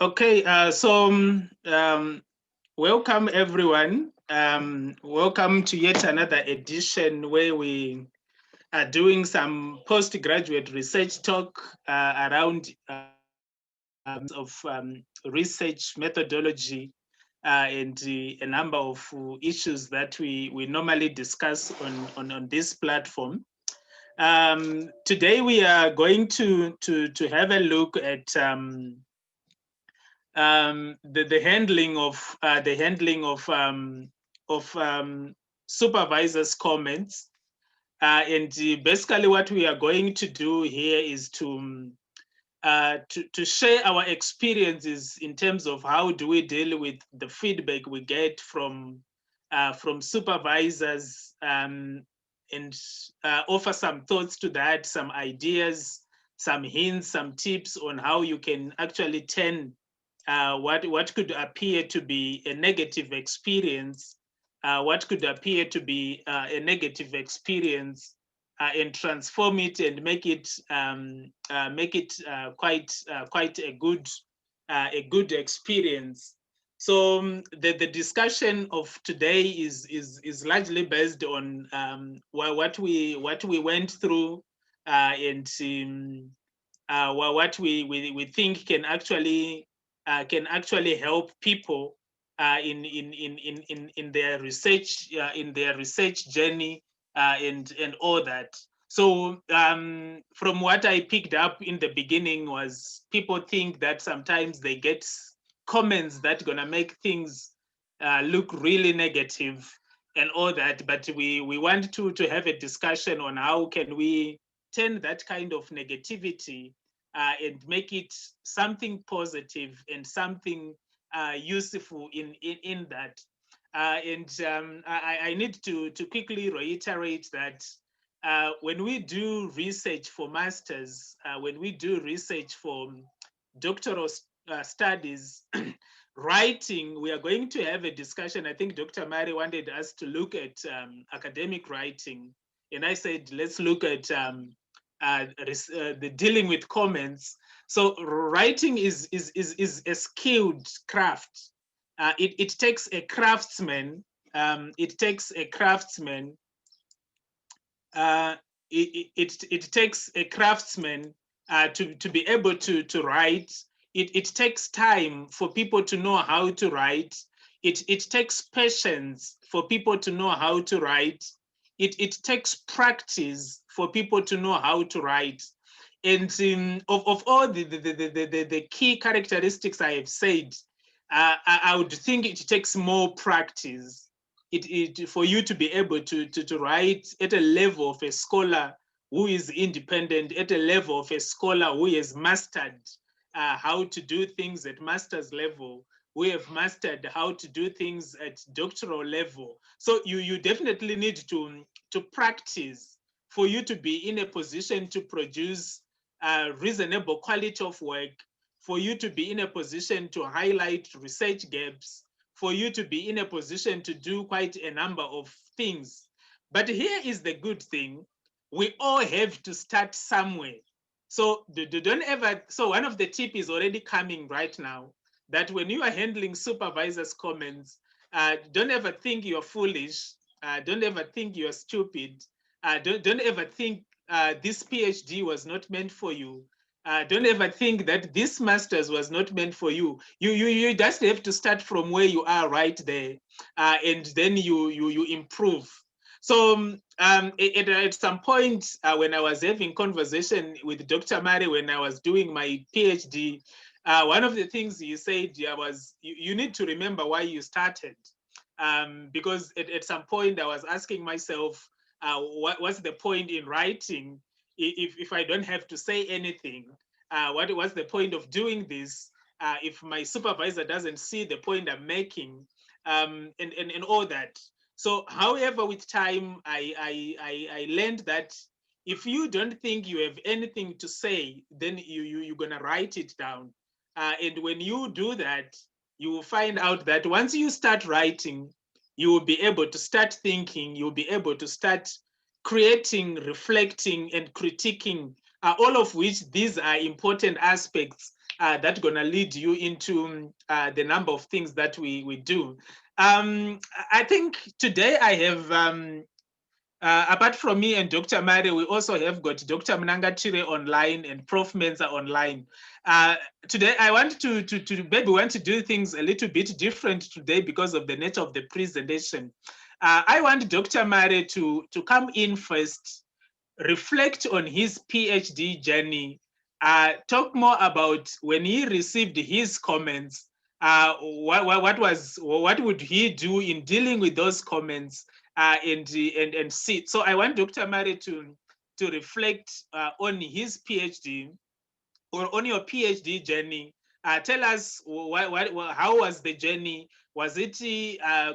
Okay, welcome everyone. Welcome to yet another edition where we are doing some postgraduate research talk around research methodology and a number of issues that we normally discuss on this platform. Today we are going to have a look at the handling of supervisors' comments, and basically what we are going to do here is to share our experiences in terms of how do we deal with the feedback we get from supervisors, and offer some thoughts to that, some ideas, some hints, some tips on how you can actually turn what could appear to be a negative experience, what could appear to be a negative experience, and transform it and make it quite a good experience. So the discussion of today is largely based on what we went through, and what we think can actually help people in their research journey, and all that. So from what I picked up in the beginning was people think that sometimes they get comments that gonna make things look really negative and all that, but we want to have a discussion on how can we turn that kind of negativity and make it something positive and something useful in that. I need to quickly reiterate that when we do research for masters, when we do research for doctoral studies, writing, we are going to have a discussion. I think Dr. Mari wanted us to look at academic writing, and I said let's look at the dealing with comments. So writing is a skilled craft. It takes a craftsman. It takes a craftsman. It takes a craftsman to be able to write. It takes time for people to know how to write. It takes patience for people to know how to write. It takes practice for people to know how to write. And of all the key characteristics I have said, I would think it takes more practice for you to be able to write at a level of a scholar who is independent, at a level of a scholar who has mastered how to do things at master's level. We have mastered how to do things at doctoral level. So you definitely need to practice for you to be in a position to produce reasonable quality of work, for you to be in a position to highlight research gaps, for you to be in a position to do quite a number of things. But here is the good thing. We all have to start somewhere. So don't ever, so one of the tips is already coming right now, that when you are handling supervisors' comments, don't ever think you're foolish. Don't ever think you're stupid. Don't ever think this PhD was not meant for you. Don't ever think that this master's was not meant for you. You just have to start from where you are right there, and then you improve. So at some point when I was having conversation with Dr. Mari when I was doing my PhD, one of the things he said was, you need to remember why you started. Because at some point I was asking myself, what's the point in writing if I don't have to say anything? What's the point of doing this if my supervisor doesn't see the point I'm making, and all that? So, however, with time, I learned that if you don't think you have anything to say, then you're going to write it down. And when you do that, you will find out that once you start writing, you will be able to start thinking, you'll be able to start creating, reflecting, and critiquing, all of which these are important aspects that's gonna lead you into the number of things that we do. I think today I have apart from me and Dr. Mari, we also have got Dr. Mnangatire online and Prof. Menza online. Today, I want to maybe want to do things a little bit different today because of the nature of the presentation. I want Dr. Mari to come in first, reflect on his PhD journey, talk more about when he received his comments, what would he do in dealing with those comments, and see. So I want Dr. Mari to reflect on his PhD or on your PhD journey. Tell us how was the journey? Was it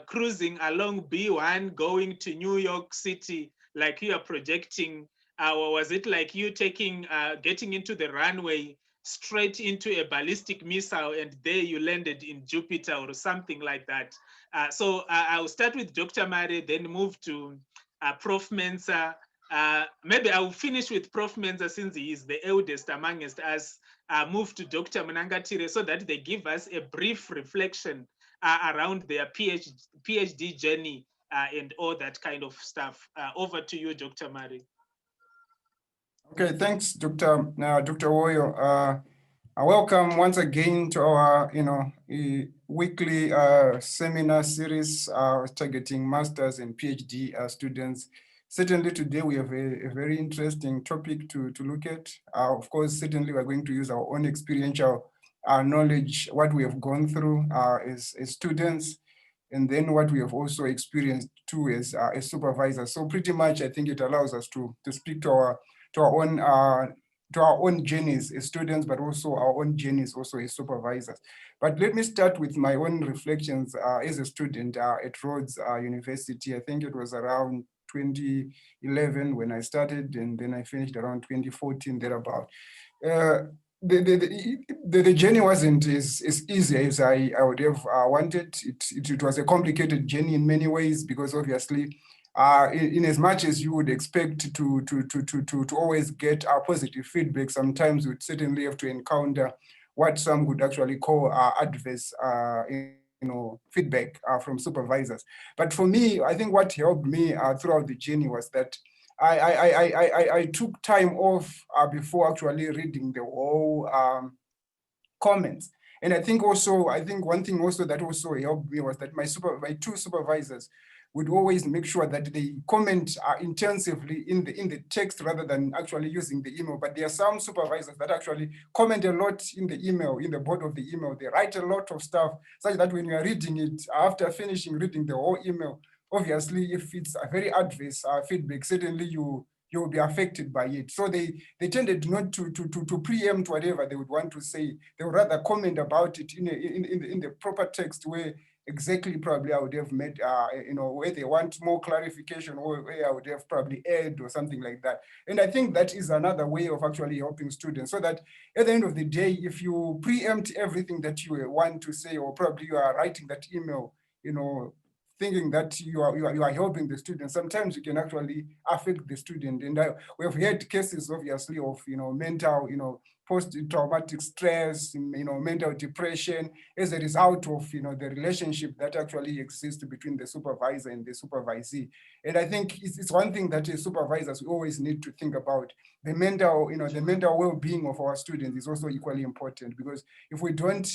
cruising along B1 going to New York City like you are projecting? Or was it like you getting into the runway straight into a ballistic missile and there you landed in Jupiter or something like that? So I'll start with Dr. Mari, then move to Prof. Mensa. Maybe I'll finish with Prof. Mensa since he is the eldest amongst us. Move to Dr. Mnangatire so that they give us a brief reflection around their PhD journey and all that kind of stuff. Over to you, Dr. Mari. Okay, thanks, Dr. Woyo. Welcome once again to our, weekly seminar series targeting masters and PhD students. Certainly today we have a very interesting topic to look at. Of course, certainly we're going to use our own experiential knowledge, what we have gone through as students, and then what we have also experienced too as supervisors. So pretty much, I think it allows us to speak to our own journeys as students, but also our own journeys also as supervisors. But let me start with my own reflections as a student at Rhodes University. I think it was around 2011 when I started, and then I finished around 2014, thereabout. The journey wasn't as easy as I would have wanted. It was a complicated journey in many ways because obviously, in as much as you would expect to always get positive feedback, sometimes you would certainly have to encounter what some would actually call adverse feedback from supervisors. But for me, I think what helped me throughout the journey was that I took time off before actually reading the whole comments. And I think one thing also that also helped me was that my two supervisors would always make sure that they comment intensively in the text rather than actually using the email. But there are some supervisors that actually comment a lot in the email, in the body of the email. They write a lot of stuff such that when you are reading it, after finishing reading the whole email, obviously, if it's a very adverse feedback, certainly you'll be affected by it. So they tended not to preempt whatever they would want to say. They would rather comment about it in the proper text where exactly probably I would have made, where they want more clarification or where I would have probably add or something like that. And I think that is another way of actually helping students so that at the end of the day, if you preempt everything that you want to say, or probably you are writing that email, thinking that you are helping the student, sometimes you can actually affect the student. And we have had cases, obviously, of mental, post-traumatic stress, mental depression as a result of the relationship that actually exists between the supervisor and the supervisee. And I think it's one thing that as supervisors we always need to think about. The mental, the mental well-being of our students is also equally important, because if we don't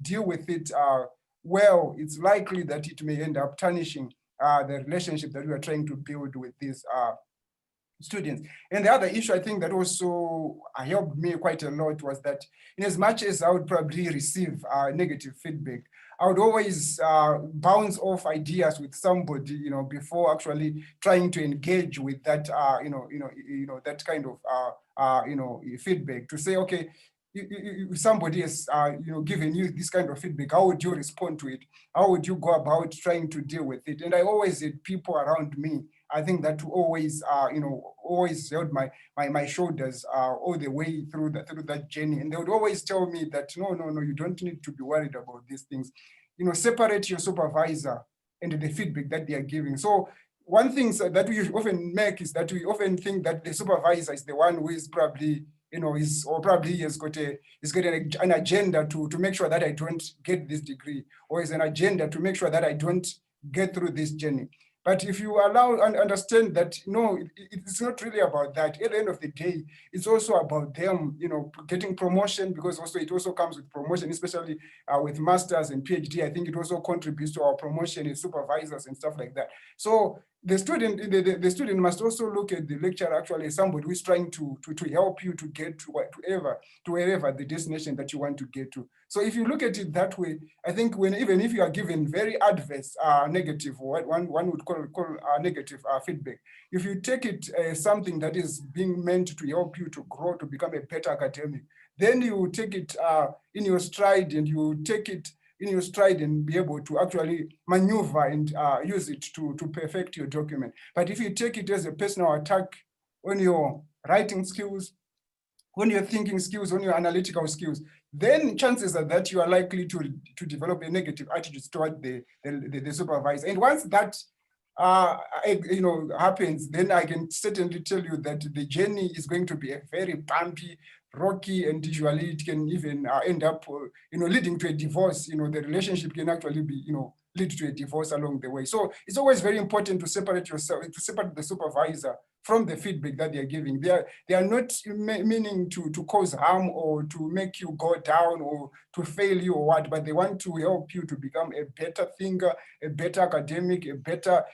deal with it well, it's likely that it may end up tarnishing the relationship that we are trying to build with these students. And the other issue I think that also helped me quite a lot was that in as much as I would probably receive negative feedback, I would always bounce off ideas with somebody, before actually trying to engage with that, that kind of, feedback to say, okay, if somebody has given you this kind of feedback, how would you respond to it? How would you go about trying to deal with it? And I always had people around me, I think, that always always held my shoulders all the way through that journey. And they would always tell me that no, you don't need to be worried about these things. Separate your supervisor and the feedback that they are giving. So one thing that we often make is that we often think that the supervisor is the one who is probably or probably he's got an agenda to make sure that I don't get this degree, or is an agenda to make sure that I don't get through this journey. But if you allow and understand that, no, it's not really about that. At the end of the day, it's also about them, getting promotion, because also it also comes with promotion, especially with masters and PhD. I think it also contributes to our promotion as supervisors and stuff like that. So the student must also look at the lecturer actually as somebody who is trying to help you to get to wherever the destination that you want to get to. So if you look at it that way, I think even if you are given very adverse negative, or what one would call negative feedback, if you take it as something that is being meant to help you to grow, to become a better academic, then you take it in your stride, and you take it in your stride and be able to actually maneuver and use it to perfect your document. But if you take it as a personal attack on your writing skills, on your thinking skills, on your analytical skills, then chances are that you are likely to develop a negative attitude toward the supervisor. And once that happens, then I can certainly tell you that the journey is going to be a very bumpy, rocky, and usually it can even end up, leading to a divorce. The relationship can actually be, lead to a divorce along the way. So it's always very important to separate the supervisor from the feedback that they're giving. They are not meaning to cause harm or to make you go down or to fail you or what, but they want to help you to become a better thinker, a better academic, a better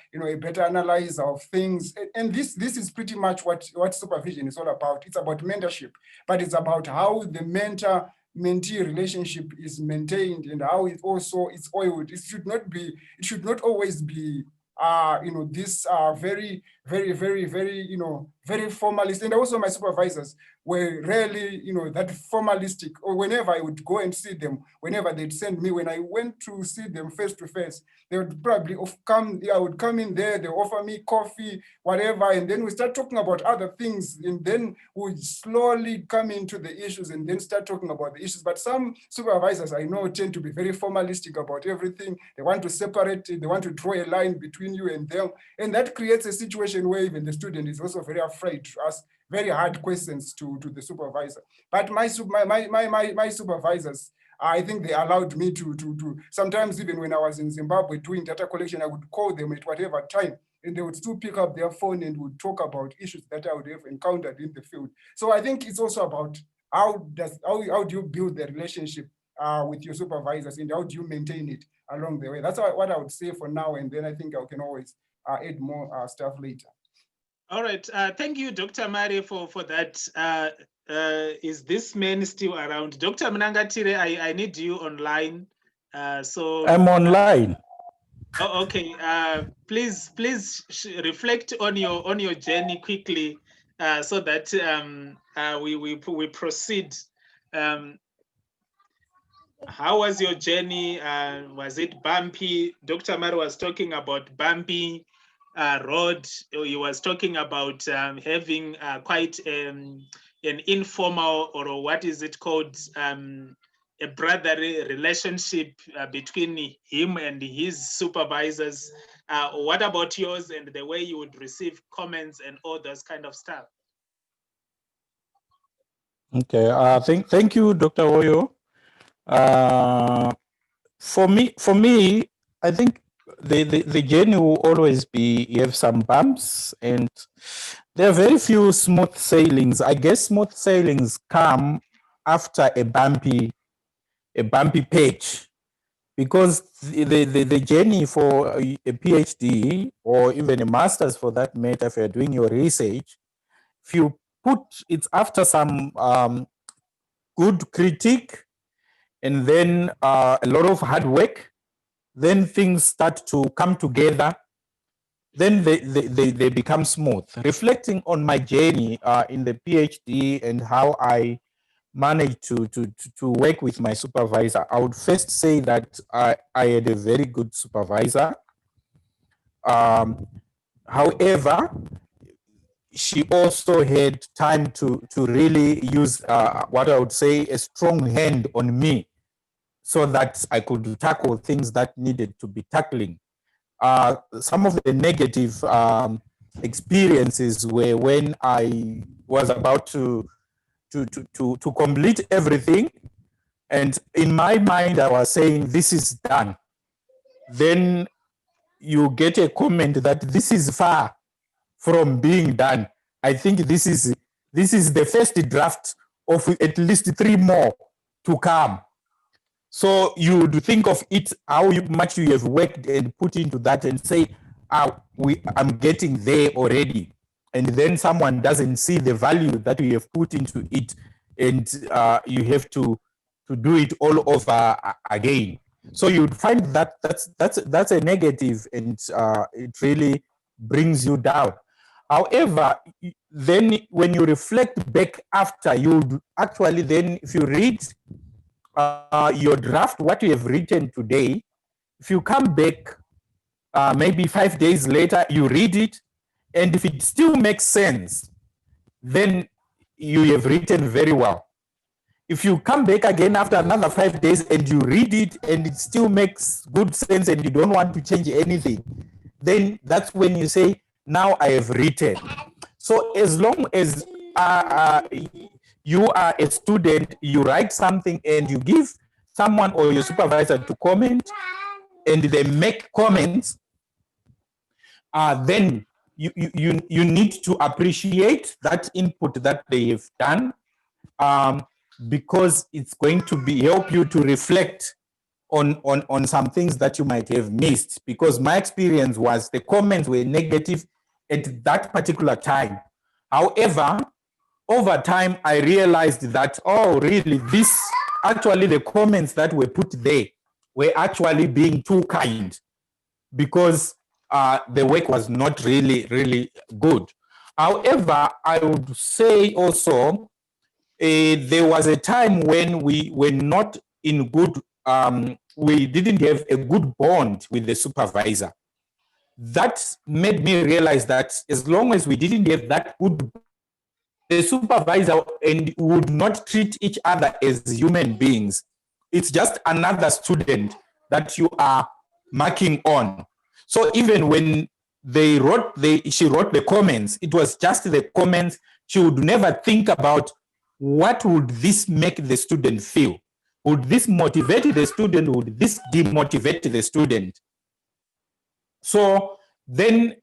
analyzer of things. And this is pretty much what supervision is all about. It's about mentorship, but it's about how the mentee relationship is maintained and how it also is oiled. It should not always be this very, very, very, very, very formalist. And also my supervisors were rarely, that formalistic, or whenever I would go and see them, whenever they'd send me, when I went to see them face to face, they would probably I would come in there, they offer me coffee, whatever, and then we start talking about other things, and then we slowly come into the issues and then start talking about the issues. But some supervisors I know tend to be very formalistic about everything. They want to separate it, they want to draw a line between you and them, and that creates a situation where even the student is also very afraid to ask very hard questions to the supervisor. But my supervisors, I think they allowed me to sometimes, even when I was in Zimbabwe doing data collection, I would call them at whatever time, and they would still pick up their phone and would talk about issues that I would have encountered in the field. So I think it's also about how do you build the relationship with your supervisors, and how do you maintain it along the way. That's what I would say for now, and then I think I can always add more stuff later. All right, thank you, Dr. Mari, for that. Is this man still around? Dr. Mnangatire, I need you online. So I'm online. Oh, okay. Please reflect on your journey quickly, so that we proceed. How was your journey? Was it bumpy? Dr. Mari was talking about bumpy road. He was talking about having quite an informal, or what is it called, a brotherly relationship between him and his supervisors. What about yours, and the way you would receive comments and all those kind of stuff? Okay, thank you, Dr. Oyo. For me, I think the journey will always be, you have some bumps, and there are very few smooth sailings. I guess smooth sailings come after a bumpy page, because the journey for a PhD, or even a master's for that matter, if you're doing your research, if you put it's after some good critique, and then a lot of hard work, then things start to come together, then they become smooth. Reflecting on my journey in the PhD and how I managed to work with my supervisor, I would first say that I had a very good supervisor. However, she also had time to really use what I would say a strong hand on me, so that I could tackle things that needed to be tackling. Some of the negative experiences were when I was about to to complete everything. And in my mind, I was saying, this is done. Then you get a comment that this is far from being done. I think this is the first draft of at least 3 more to come. So you would think of it, how much you have worked and put into that, and say, I'm getting there already. And then someone doesn't see the value that you have put into it, and you have to do it all over again. So you'd find that that's a negative, and it really brings you down. However, then when you reflect back after, you actually then, if you read your draft, what you have written today, if you come back maybe 5 days later, you read it, and if it still makes sense, then you have written very well. If you come back again after another 5 days and you read it and it still makes good sense and you don't want to change anything, then that's when you say, now I have written. So as long as you are a student, you write something and you give someone or your supervisor to comment, and they make comments, then you need to appreciate that input that they have done, because it's going to help you to reflect on some things that you might have missed. Because my experience was the comments were negative at that particular time. However, over time, I realized that, oh, really, actually the comments that were put there were actually being too kind, because the work was not really good. However, I would say also, there was a time when we were not in good, we didn't have a good bond with the supervisor. That made me realize that as long as we didn't have that good, the supervisor and would not treat each other as human beings. It's just another student that you are marking on. So even when she wrote the comments, it was just the comments. She would never think about what would this make the student feel. Would this motivate the student? Would this demotivate the student? So then,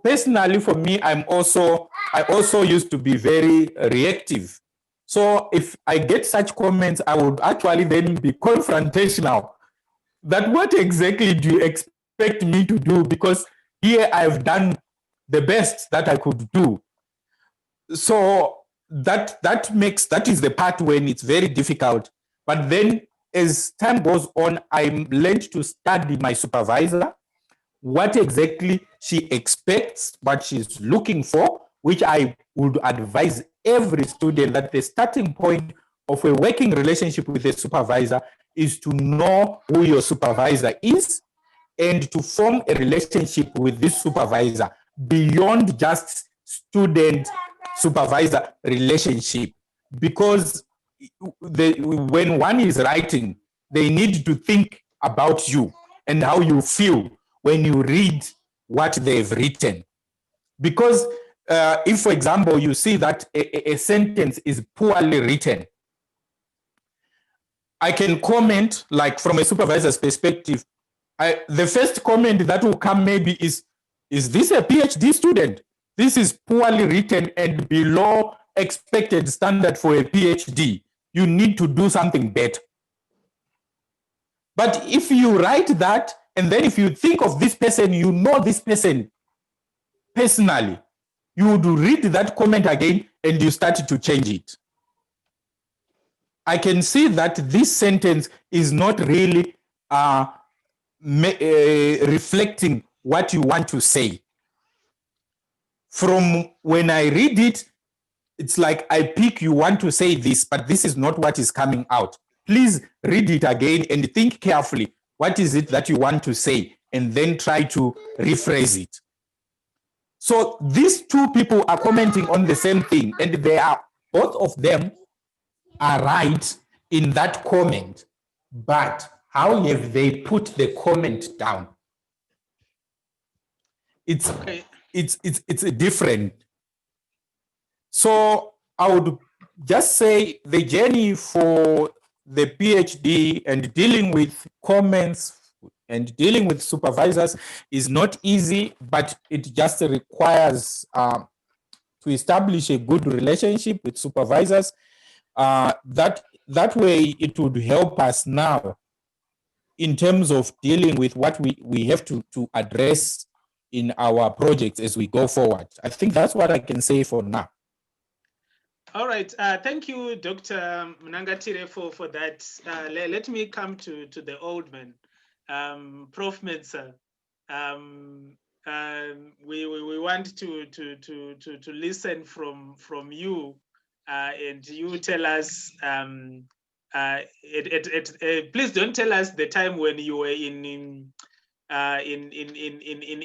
personally for me, I also used to be very reactive. So if I get such comments, I would actually then be confrontational. That what exactly do you expect me to do? Because here I've done the best that I could do. So that is the part when it's very difficult. But then as time goes on, I learned to study my supervisor, what exactly she expects, what she's looking for, which I would advise every student that the starting point of a working relationship with a supervisor is to know who your supervisor is and to form a relationship with this supervisor beyond just student-supervisor relationship. Because when one is writing, they need to think about you and how you feel when you read what they've written. Because if, for example, you see that a sentence is poorly written, I can comment, like from a supervisor's perspective, the first comment that will come maybe is this a PhD student? This is poorly written and below expected standard for a PhD. You need to do something better. But if you write that, and then if you think of this person, you know this person personally, you would read that comment again and you start to change it. I can see that this sentence is not really reflecting what you want to say. From when I read it, it's like I pick, you want to say this, but this is not what is coming out. Please read it again and think carefully. What is it that you want to say? And then try to rephrase it. So these two people are commenting on the same thing, and both of them are right in that comment. But how have they put the comment down? It's different. So I would just say the journey for the PhD and dealing with comments and dealing with supervisors is not easy, but it just requires to establish a good relationship with supervisors. That way it would help us now in terms of dealing with what we have to address in our projects as we go forward. I think that's what I can say for now. All right. Thank you, Dr. Mnangatire, for that. Let me come to the old man, Prof. Mensah. We want to listen from you, and you tell us. Please don't tell us the time when you were in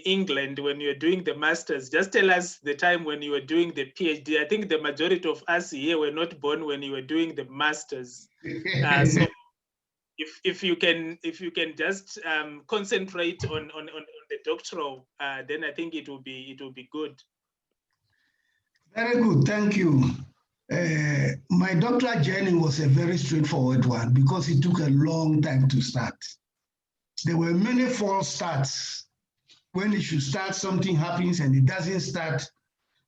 England when you're doing the masters. Just tell us the time when you were doing the PhD. I think the majority of us here were not born when you were doing the masters. So if you can just concentrate on the doctoral, then I think it will be good. Very good, thank you. My doctoral journey was a very straightforward one because it took a long time to start. There were many false starts. When it should start, something happens and it doesn't start.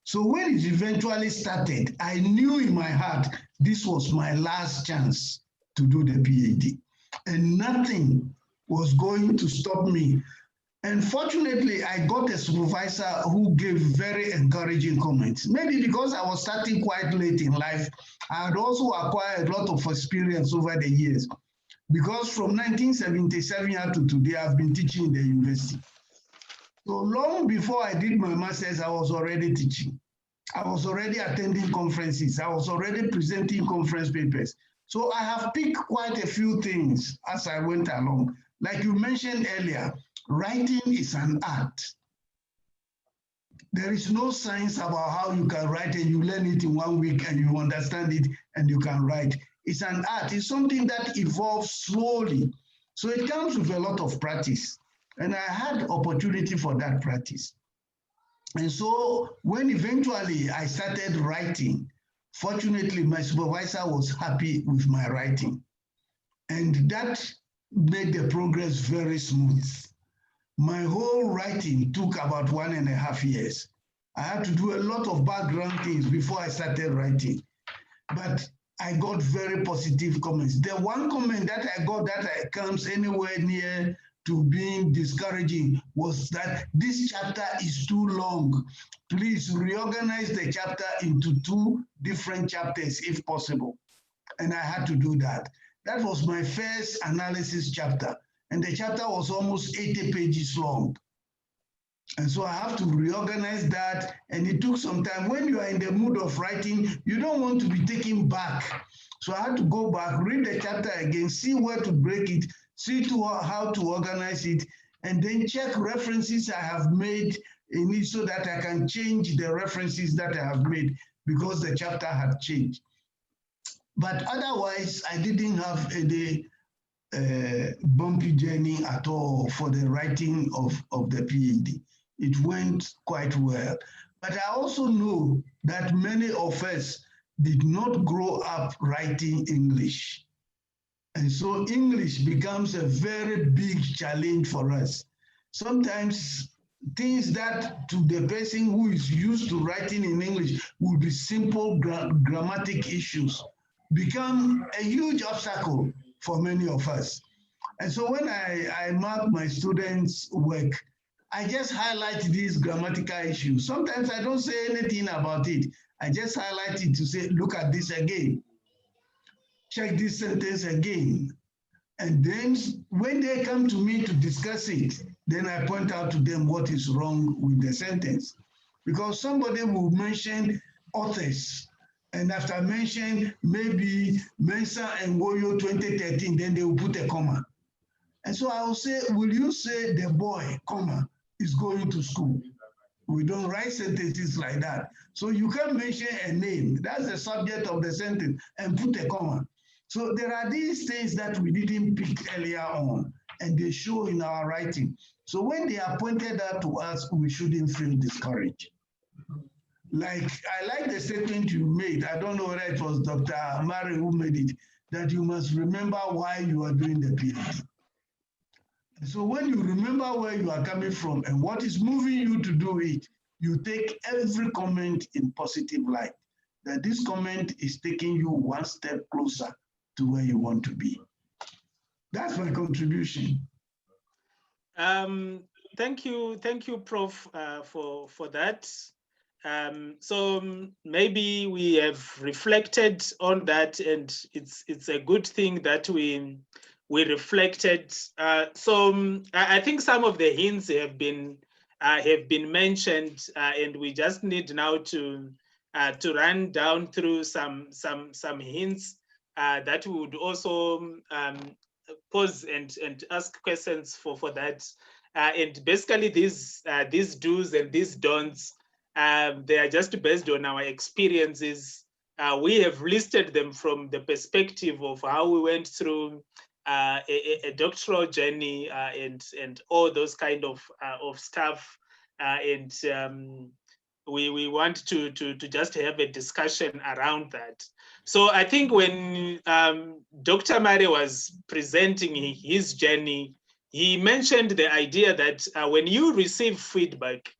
So when it eventually started, I knew in my heart, this was my last chance to do the PhD. And nothing was going to stop me. And fortunately, I got a supervisor who gave very encouraging comments. Maybe because I was starting quite late in life, I had also acquired a lot of experience over the years. Because from 1977 to today, I've been teaching in the university. So long before I did my master's, I was already teaching. I was already attending conferences. I was already presenting conference papers. So I have picked quite a few things as I went along. Like you mentioned earlier, writing is an art. There is no science about how you can write and you learn it in 1 week and you understand it and you can write. It's an art. It's something that evolves slowly. So it comes with a lot of practice. And I had opportunity for that practice. And so when eventually I started writing, fortunately, my supervisor was happy with my writing. And that made the progress very smooth. My whole writing took about 1.5 years. I had to do a lot of background things before I started writing. But I got very positive comments. The one comment that I got that comes anywhere near to being discouraging was that this chapter is too long. Please reorganize the chapter into 2 different chapters if possible. And I had to do that. That was my first analysis chapter. And the chapter was almost 80 pages long. And so I have to reorganize that, and it took some time. When you are in the mood of writing, you don't want to be taken back. So I had to go back, read the chapter again, see where to break it, see how to organize it, and then check references I have made in it so that I can change the references that I have made because the chapter had changed. But otherwise, I didn't have any bumpy journey at all for the writing of the PhD. It went quite well. But I also know that many of us did not grow up writing English. And so English becomes a very big challenge for us. Sometimes things that to the person who is used to writing in English would be simple grammatic issues, become a huge obstacle for many of us. And so when I mark my students' work, I just highlight these grammatical issues. Sometimes I don't say anything about it. I just highlight it to say, look at this again. Check this sentence again. And then when they come to me to discuss it, then I point out to them what is wrong with the sentence. Because somebody will mention authors, and after mention maybe Mensah and Woyo 2013, then they will put a comma. And so I will say, will you say the boy, comma, is going to school? We don't write sentences like that. So you can mention a name, that's the subject of the sentence, and put a comma. So there are these things that we didn't pick earlier on, and they show in our writing. So when they are pointed out to us, we shouldn't feel discouraged. Like, I like the statement you made. I don't know whether it was Dr. Mari who made it, that you must remember why you are doing the PhD. So when you remember where you are coming from and what is moving you to do it, you take every comment in positive light, that this comment is taking you one step closer to where you want to be. That's my contribution. Thank you, Prof, for that. So maybe we have reflected on that, and it's a good thing that we reflected. I think some of the hints have been mentioned, and we just need now to run down through some hints that we would also pose and ask questions for that. And basically these do's and these don'ts, they are just based on our experiences. We have listed them from the perspective of how we went through a doctoral journey and all those kind of stuff. We want to just have a discussion around that. So I think when Dr. Mare was presenting his journey, he mentioned the idea that when you receive feedback,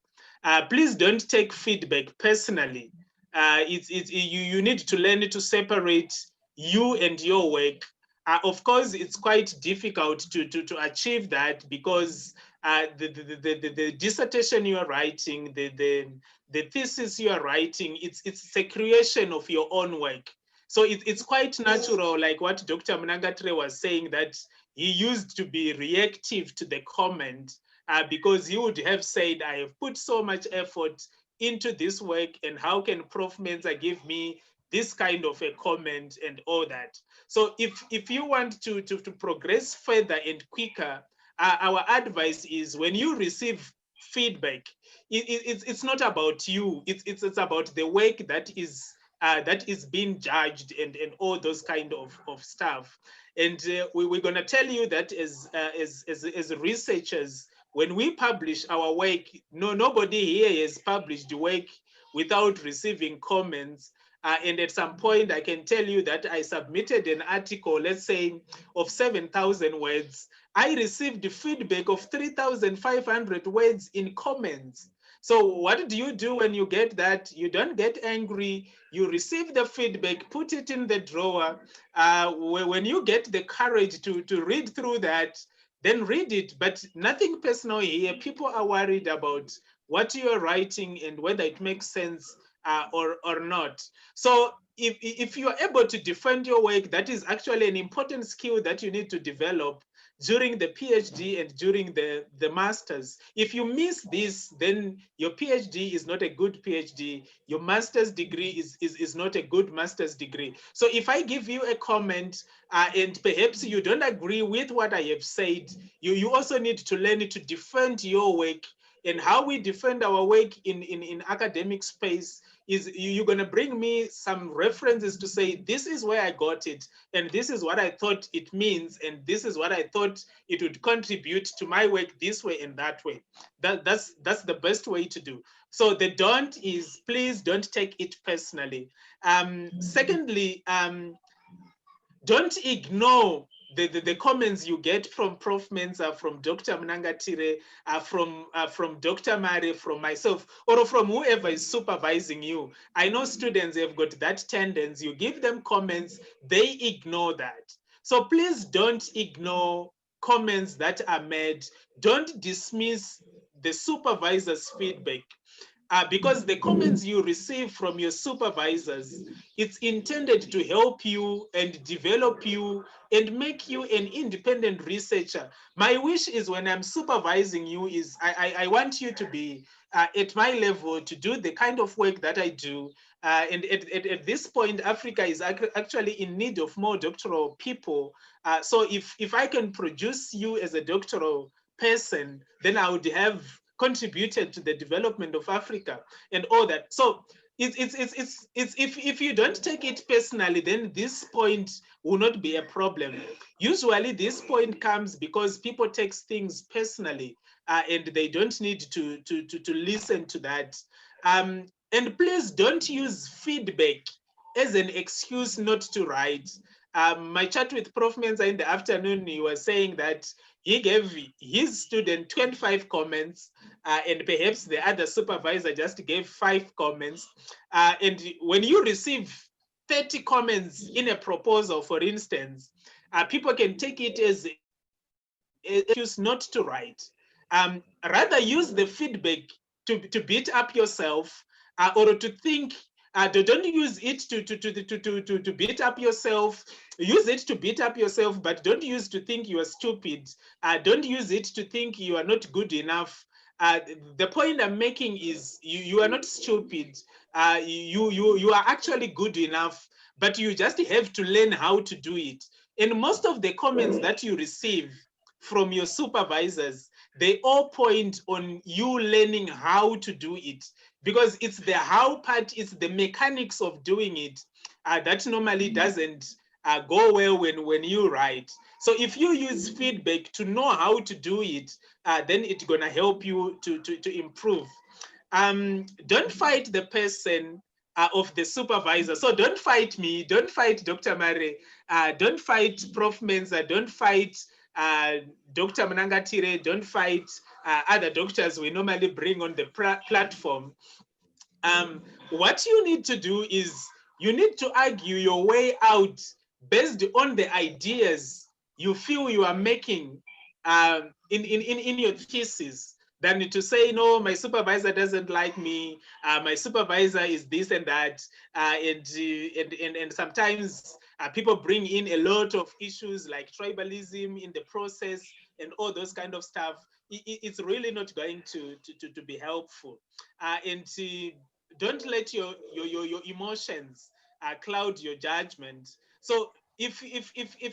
please don't take feedback personally. You need to learn to separate you and your work. Of course, it's quite difficult to achieve that because the dissertation you are writing, the thesis you are writing, it's a creation of your own work. So it's quite natural, like what Dr. Mnangatre was saying, that he used to be reactive to the comment because he would have said, I have put so much effort into this work, and how can Prof. Menza give me this kind of a comment and all that? So if you want to progress further and quicker, our advice is when you receive feedback, it's not about you, it's about the work that is being judged and all those kind of stuff. And we're going to tell you that as researchers, when we publish our work, nobody here has published work without receiving comments. And at some point, I can tell you that I submitted an article, let's say, of 7,000 words. I received feedback of 3,500 words in comments. So what do you do when you get that? You don't get angry. You receive the feedback, put it in the drawer. When you get the courage to read through that, then read it. But nothing personal here. People are worried about what you're writing and whether it makes sense or not. So if you're able to defend your work, that is actually an important skill that you need to develop during the PhD and during the master's. If you miss this, then your PhD is not a good PhD. Your master's degree is not a good master's degree. So if I give you a comment and perhaps you don't agree with what I have said, you also need to learn to defend your work. And how we defend our work in academic space is you're going to bring me some references to say, this is where I got it, and this is what I thought it means, and this is what I thought it would contribute to my work this way and that way. That's the best way to do. So the don't is, please don't take it personally. Secondly, don't ignore the comments you get from Prof. Menza, from Dr. Mnangatire, from Dr. Mare, from myself, or from whoever is supervising you. I know students have got that tendency. You give them comments, they ignore that. So please don't ignore comments that are made. Don't dismiss the supervisor's feedback. Because the comments you receive from your supervisors, it's intended to help you and develop you and make you an independent researcher. My wish is when I'm supervising you is I want you to be at my level, to do the kind of work that I do. And at this point, Africa is actually in need of more doctoral people. So if I can produce you as a doctoral person, then I would have contributed to the development of Africa and all that. So if you don't take it personally, then this point will not be a problem. Usually this point comes because people take things personally and they don't need to listen to that. And please don't use feedback as an excuse not to write. My chat with Prof. Menza in the afternoon, he was saying that he gave his student 25 comments, and perhaps the other supervisor just gave 5 comments. And when you receive 30 comments in a proposal, for instance, people can take it as an excuse not to write. Rather use the feedback to beat up yourself, or to think. Don't use it to beat up yourself. Use it to beat up yourself, but don't use to think you are stupid. Don't use it to think you are not good enough. The point I'm making is you are not stupid. You are actually good enough, but you just have to learn how to do it. And most of the comments that you receive from your supervisors, they all point on you learning how to do it, because it's the how part, it's the mechanics of doing it that normally doesn't go well when you write. So if you use feedback to know how to do it, then it's gonna help you to improve. Don't fight the person of the supervisor. So don't fight me, don't fight Dr. Mare, don't fight Prof. Menza, don't fight Dr. Mnangatire, don't fight other doctors we normally bring on the platform. What you need to do is you need to argue your way out based on the ideas you feel you are making in your thesis, than to say, no, my supervisor doesn't like me, my supervisor is this and that, and sometimes people bring in a lot of issues like tribalism in the process and all those kind of stuff. It's really not going to be helpful. And don't let your emotions cloud your judgment. So if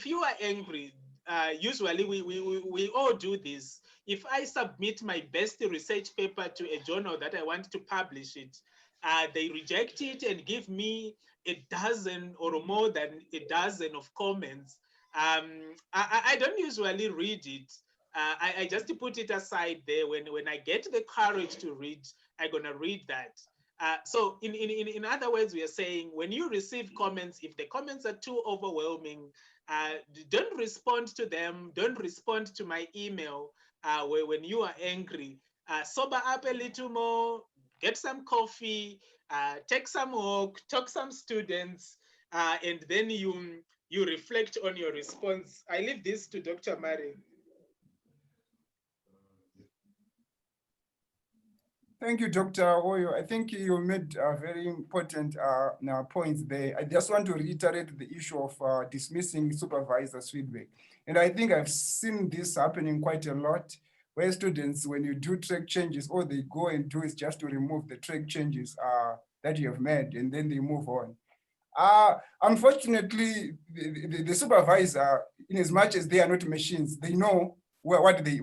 you are angry, usually we all do this. If I submit my best research paper to a journal that I want to publish it, they reject it and give me a dozen or more than a dozen of comments. I don't usually read it. I just put it aside there. When I get the courage to read, I'm gonna read that. So in other words, we are saying when you receive comments, if the comments are too overwhelming, don't respond to them. Don't respond to my email when you are angry. Sober up a little more, get some coffee, take some walk, talk some students, and then you reflect on your response. I leave this to Dr. Mari. Thank you, Dr. Oyo. I think you made very important points there. I just want to reiterate the issue of dismissing supervisors' feedback. And I think I've seen this happening quite a lot, where students, when you do track changes, all they go and do is just to remove the track changes that you have made, and then they move on. Unfortunately, the supervisor, in as much as they are not machines, they know what they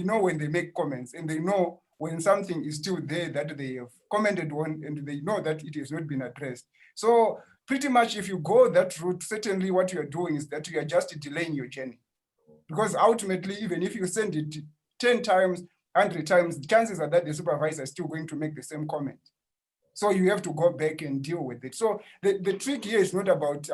know when they make comments, and they know when something is still there that they have commented on, and they know that it has not been addressed. So pretty much if you go that route, certainly what you are doing is that you are just delaying your journey. Because ultimately, even if you send it 10 times, 100 times, the chances are that the supervisor is still going to make the same comment. So you have to go back and deal with it. So the trick here is not about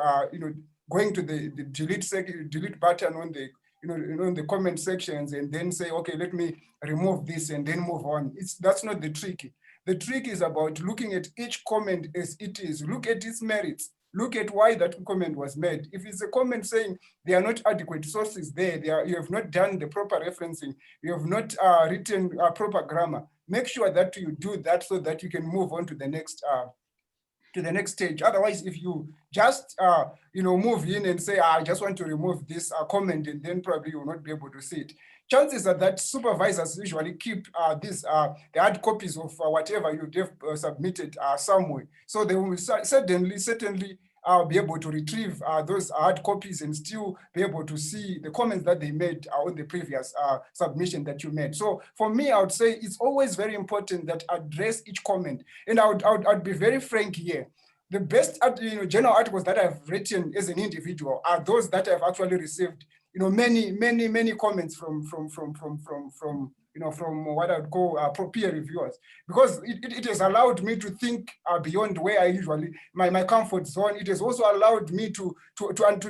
going to the delete button on the in the comment sections and then say, okay, let me remove this and then move on. That's not the trick. The trick is about looking at each comment as it is. Look at its merits. Look at why that comment was made. If it's a comment saying there are not adequate sources there, you have not done the proper referencing, you have not written proper grammar, make sure that you do that so that you can move on to the next stage. Otherwise, if you just move in and say, I just want to remove this comment, and then probably you will not be able to see it. Chances are that supervisors usually keep the hard copies of whatever you have submitted somewhere. So they will certainly be able to retrieve those hard copies and still be able to see the comments that they made on the previous submission that you made. So for me, I would say it's always very important that address each comment. And I'd be very frank here. The best journal articles that I've written as an individual are those that I've actually received many comments from from what I would call peer reviewers, because it has allowed me to think beyond where I usually, my comfort zone. It has also allowed me to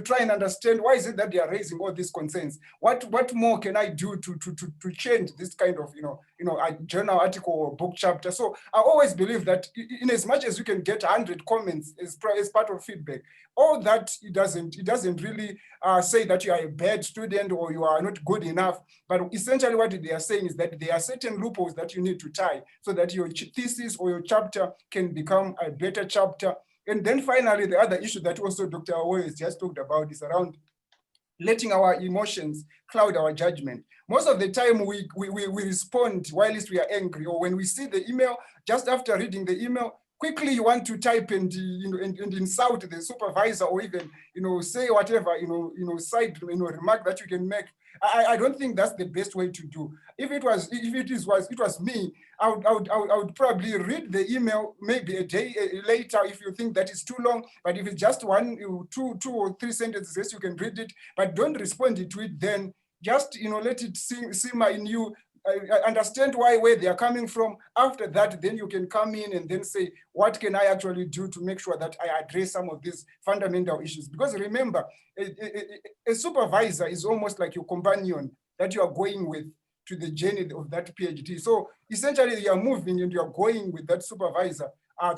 try and understand why is it that they are raising all these concerns. What more can I do to change this kind of, a journal article or book chapter? So I always believe that in as much as you can get 100 comments as part of feedback, all that it doesn't really say that you are a bad student or you are not good enough. But essentially what they are saying is that there are certain loopholes that you need to tie so that your thesis or your chapter can become a better chapter. And then finally, the other issue that also Dr. Awoy has just talked about is around letting our emotions cloud our judgment. Most of the time we respond whilst we are angry, or when we see the email, just after reading the email, quickly you want to type and insult the supervisor, or even say whatever side remark that you can make. I don't think that's the best way to do. If it was me, I would probably read the email maybe a day later if you think that is too long. But if it's just two or three sentences, you can read it, but don't respond to it then. Just let it simmer in you. Understand where they are coming from. After that, then you can come in and then say, what can I actually do to make sure that I address some of these fundamental issues? Because remember, a supervisor is almost like your companion that you are going with to the journey of that PhD. So essentially you are moving and you are going with that supervisor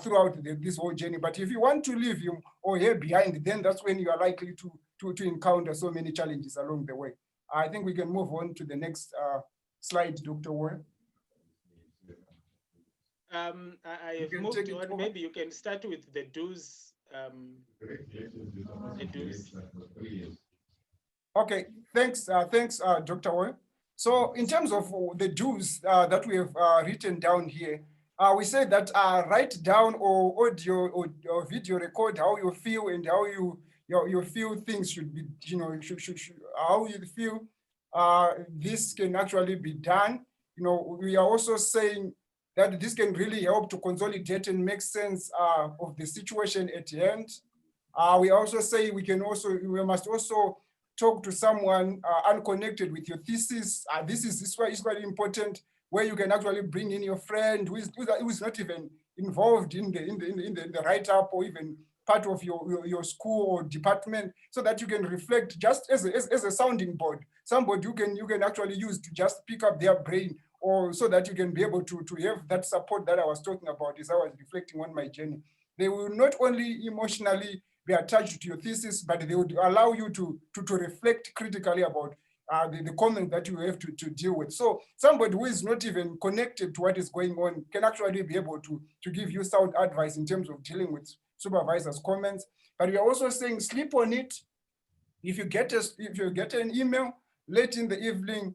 throughout this whole journey. But if you want to leave him or her behind, then that's when you are likely to encounter so many challenges along the way. I think we can move on to the next slide, Dr. Warren. I have moved on. Maybe you can start with the do's. The do's. Okay, thanks, Dr. Warren. So in terms of the do's that we have written down here, we say that write down or audio or video record how you feel and how you feel things should be, how you feel this can actually be done. We are also saying that this can really help to consolidate and make sense of the situation at hand. We also say we must also talk to someone unconnected with your thesis. This is quite important, where you can actually bring in your friend who is not even involved in the write-up or even part of your school or department, so that you can reflect just as a sounding board, somebody you can actually use to just pick up their brain, or so that you can be able to have that support that I was talking about as I was reflecting on my journey. They will not only emotionally be attached to your thesis, but they would allow you to reflect critically about the comment that you have to deal with. So somebody who is not even connected to what is going on can actually be able to give you sound advice in terms of dealing with supervisors' comments. But we are also saying sleep on it. If you get an email late in the evening,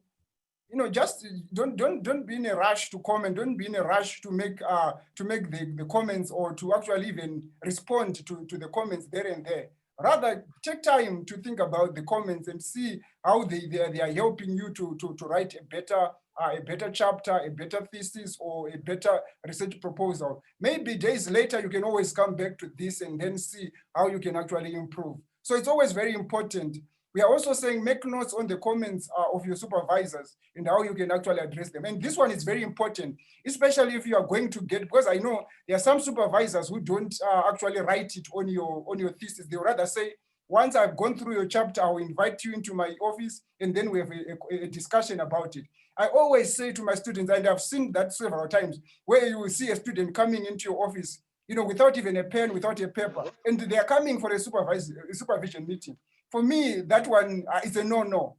just don't be in a rush to comment. Don't be in a rush to make the comments, or to actually even respond to the comments there and there. Rather, take time to think about the comments and see how they are helping you to write a better chapter, a better thesis, or a better research proposal. Maybe days later, you can always come back to this and then see how you can actually improve. So it's always very important. We are also saying make notes on the comments of your supervisors and how you can actually address them. And this one is very important, especially if you are going to get, because I know there are some supervisors who don't actually write it on your thesis. They would rather say, once I've gone through your chapter, I'll invite you into my office and then we have a discussion about it. I always say to my students, and I've seen that several times, where you will see a student coming into your office, without even a pen, without a paper, and they are coming for a supervision meeting. For me, that one is a no-no.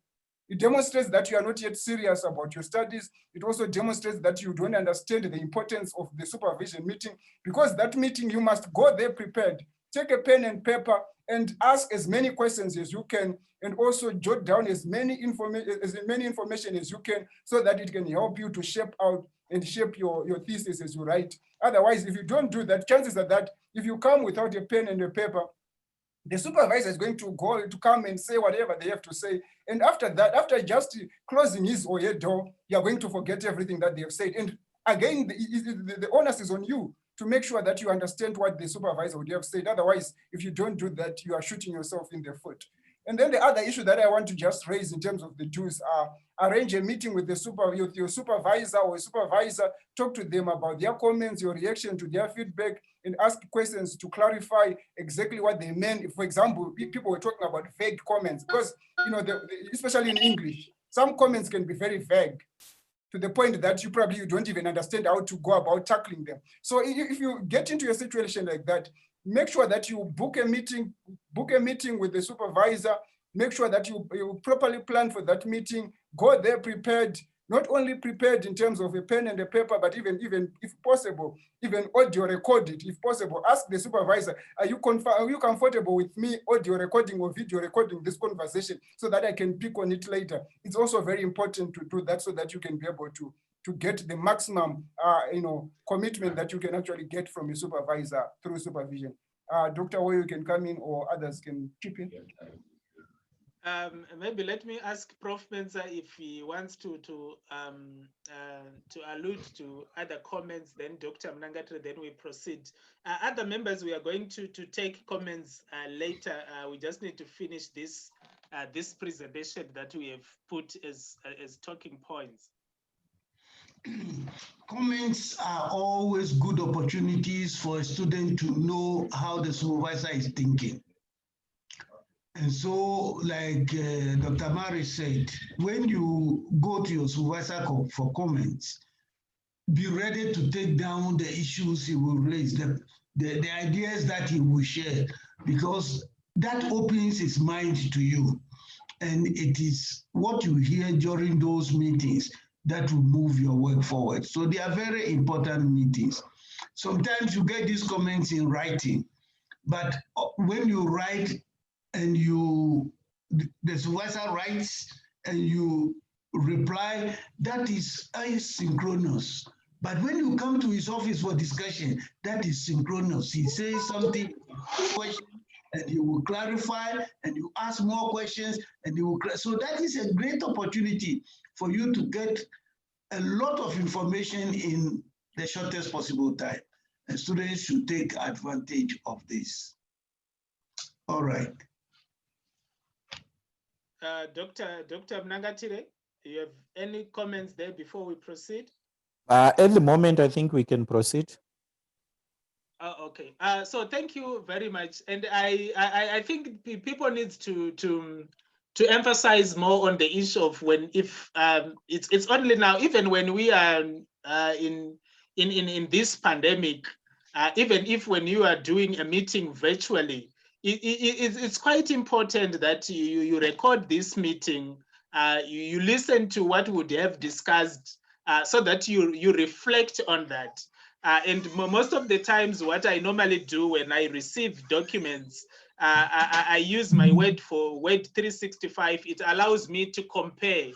It demonstrates that you are not yet serious about your studies. It also demonstrates that you don't understand the importance of the supervision meeting, because that meeting, you must go there prepared. Take a pen and paper and ask as many questions as you can, and also jot down as many information as you can, so that it can help you to shape your thesis as you write. Otherwise, if you don't do that, chances are that if you come without a pen and a paper, the supervisor is going to come and say whatever they have to say. And after that, after just closing his or her door, you're going to forget everything that they have said. And again, the onus is on you to make sure that you understand what the supervisor would have said. Otherwise, if you don't do that, you are shooting yourself in the foot. And then the other issue that I want to just raise in terms of the do's are arrange a meeting with your supervisor or a supervisor, talk to them about their comments, your reaction to their feedback, and ask questions to clarify exactly what they meant. For example, people were talking about vague comments because, especially in English, some comments can be very vague to the point that you don't even understand how to go about tackling them. So if you get into a situation like that, make sure that you book a meeting with the supervisor, make sure that you properly plan for that meeting, go there prepared, not only prepared in terms of a pen and a paper, but even if possible, even audio record it. If possible, ask the supervisor, are you comfortable with me audio recording or video recording this conversation so that I can pick on it later? It's also very important to do that so that you can be able to get the maximum commitment that you can actually get from a supervisor through supervision. Dr. Wo, you can come in or others can chip in. Maybe let me ask Prof. Menza if he wants to allude to other comments, then Dr. Mnangagwa, then we proceed. Other members, we are going to take comments later. We just need to finish this presentation that we have put as talking points. Comments are always good opportunities for a student to know how the supervisor is thinking. And so, like Dr. Mari said, when you go to your supervisor for comments, be ready to take down the issues he will raise, the ideas that he will share, because that opens his mind to you. And it is what you hear during those meetings that will move your work forward. So they are very important meetings. Sometimes you get these comments in writing, but when you write and the supervisor writes and you reply, that is asynchronous. But when you come to his office for discussion, that is synchronous. He says something, question, and he will clarify, and you ask more questions, and he will. So that is a great opportunity for you to get a lot of information in the shortest possible time. And students should take advantage of this. All right. Dr. Mnangagwa, do you have any comments there before we proceed? At the moment, I think we can proceed. Okay. So thank you very much. And I think people need to emphasize more on the issue of it's only now, even when we are in this pandemic, even if when you are doing a meeting virtually, it's quite important that you record this meeting, you listen to what would have discussed, so that you reflect on that. And most of the times, what I normally do when I receive documents, I use my Word 365. It allows me to compare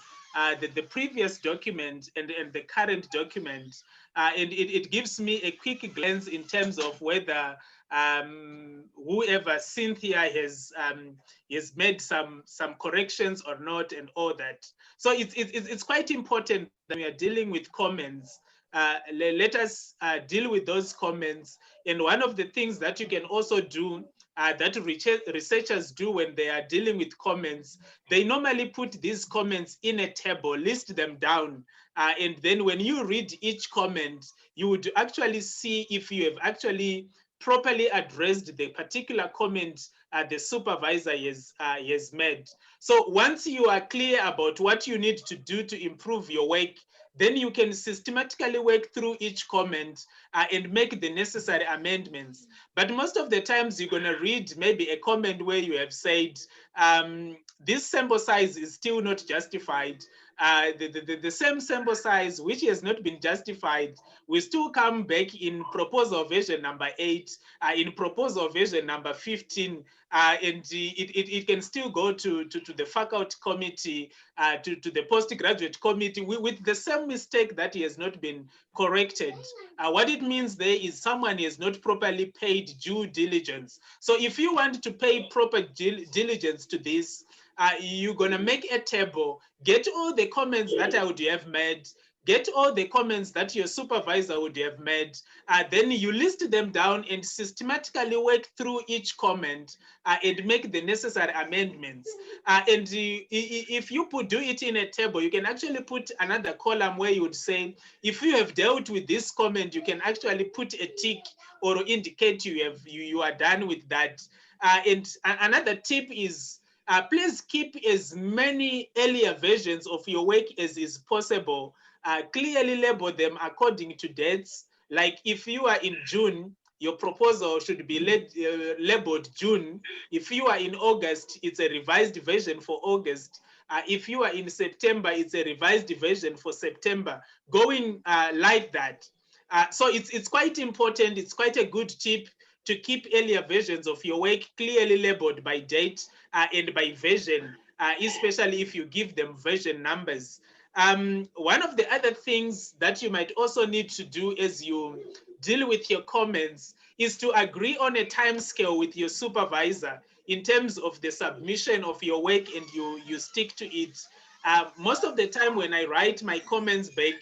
the previous document and the current document. And it gives me a quick glance in terms of whether whoever Cynthia has made some corrections or not, and all that. So it's quite important that we are dealing with comments. Let us deal with those comments. And one of the things that you can also do, that researchers do when they are dealing with comments, they normally put these comments in a table, list them down. And then when you read each comment, you would actually see if you have actually properly addressed the particular comment the supervisor has made. So once you are clear about what you need to do to improve your work, then you can systematically work through each comment and make the necessary amendments. But most of the times you're going to read maybe a comment where you have said, this sample size is still not justified. The same sample size, which has not been justified, will still come back in proposal version number 8, in proposal version number 15, and it can still go to the faculty committee, to the postgraduate committee with the same mistake that has not been corrected. What it means there is someone has not properly paid due diligence. So if you want to pay proper diligence to this, you're going to make a table, get all the comments that I would have made, get all the comments that your supervisor would have made, then you list them down and systematically work through each comment and make the necessary amendments. And if you do it in a table, you can actually put another column where you would say, if you have dealt with this comment, you can actually put a tick or indicate you are done with that. And another tip is, please keep as many earlier versions of your work as is possible. Clearly label them according to dates. Like if you are in June, your proposal should be labeled June. If you are in August, it's a revised version for August. If you are in September, it's a revised version for September, going like that. So it's quite important. It's quite a good tip to keep earlier versions of your work clearly labeled by date and by version, especially if you give them version numbers. One of the other things that you might also need to do as you deal with your comments is to agree on a time scale with your supervisor in terms of the submission of your work, and you stick to it. Most of the time when I write my comments back,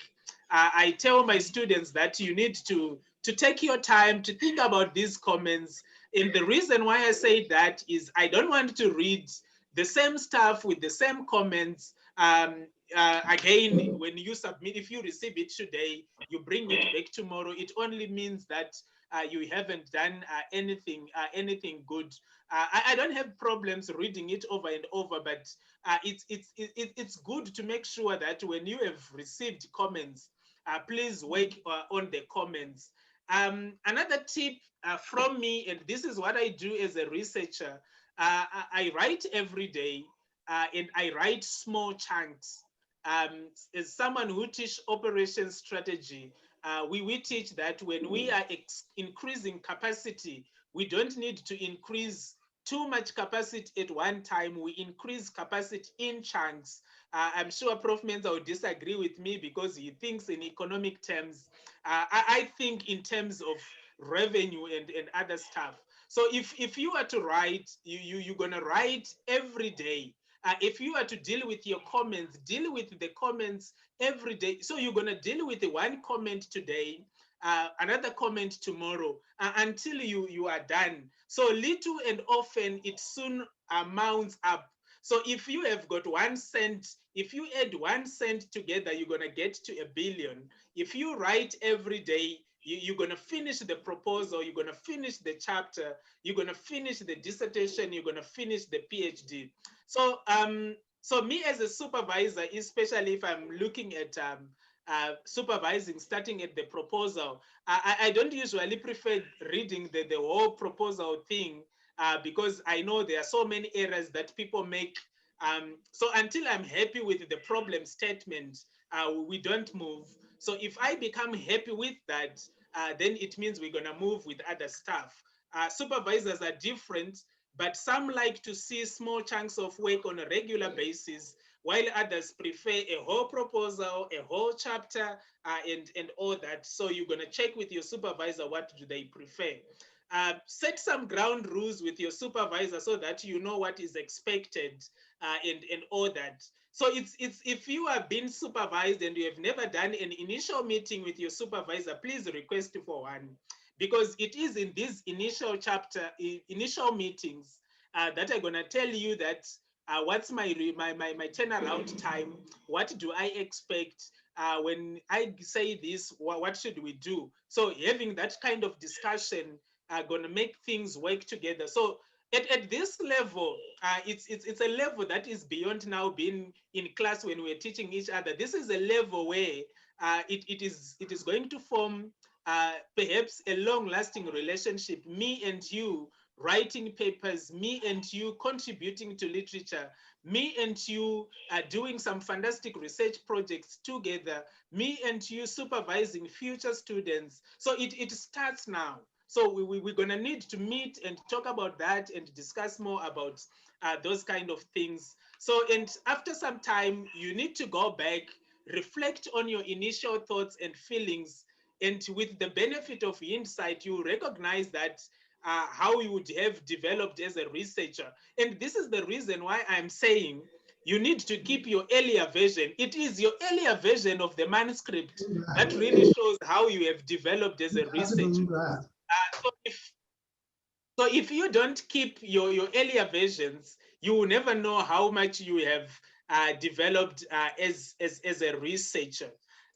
I tell my students that you need to take your time to think about these comments. And the reason why I say that is I don't want to read the same stuff with the same comments again when you submit. If you receive it today, you bring it back tomorrow, it only means that you haven't done anything good. I don't have problems reading it over and over, but it's good to make sure that when you have received comments, please work on the comments. Another tip from me, and this is what I do as a researcher, I write every day, and I write small chunks. As someone who teach operation strategy, we teach that when we are increasing capacity, we don't need to increase too much capacity at one time. We increase capacity in chunks. I'm sure Prof. Menza will disagree with me because he thinks in economic terms. I think in terms of revenue and other stuff. So if you are to write, you're gonna write every day. If you are to deal with your comments, deal with the comments every day. So you're gonna deal with the one comment today, another comment tomorrow, until you are done. So little and often it soon mounts up. So if you have got 1 cent, if you add 1 cent together, you're gonna get to 1 billion. If you write every day, you're gonna finish the proposal, you're gonna finish the chapter, you're gonna finish the dissertation, you're gonna finish the PhD. So so me as a supervisor, especially if I'm looking at supervising, starting at the proposal, I don't usually prefer reading the whole proposal thing because I know there are so many errors that people make. So until I'm happy with the problem statement, we don't move. So if I become happy with that, then it means we're gonna move with other stuff. Supervisors are different, but some like to see small chunks of work on a regular basis, while others prefer a whole proposal, a whole chapter, and all that. So you're gonna check with your supervisor, what do they prefer? Set some ground rules with your supervisor so that you know what is expected and all that. So it's if you are being supervised and you have never done an initial meeting with your supervisor, please request for one, because it is in these initial meetings that I'm gonna tell you that what's my turnaround time, what do I expect, when I say this, what should we do? So having that kind of discussion gonna make things work together. So at this level, it's a level that is beyond now being in class when we're teaching each other. This is a level where it is going to form perhaps a long-lasting relationship. Me and you writing papers, me and you contributing to literature, me and you doing some fantastic research projects together, me and you supervising future students. So it starts now. So we're gonna need to meet and talk about that and discuss more about those kind of things. So, and after some time, you need to go back, reflect on your initial thoughts and feelings, and with the benefit of hindsight, you recognize that how you would have developed as a researcher. And this is the reason why I'm saying you need to keep your earlier version. It is your earlier version of the manuscript that really shows how you have developed as a researcher. So if you don't keep your earlier versions, you will never know how much you have developed as a researcher.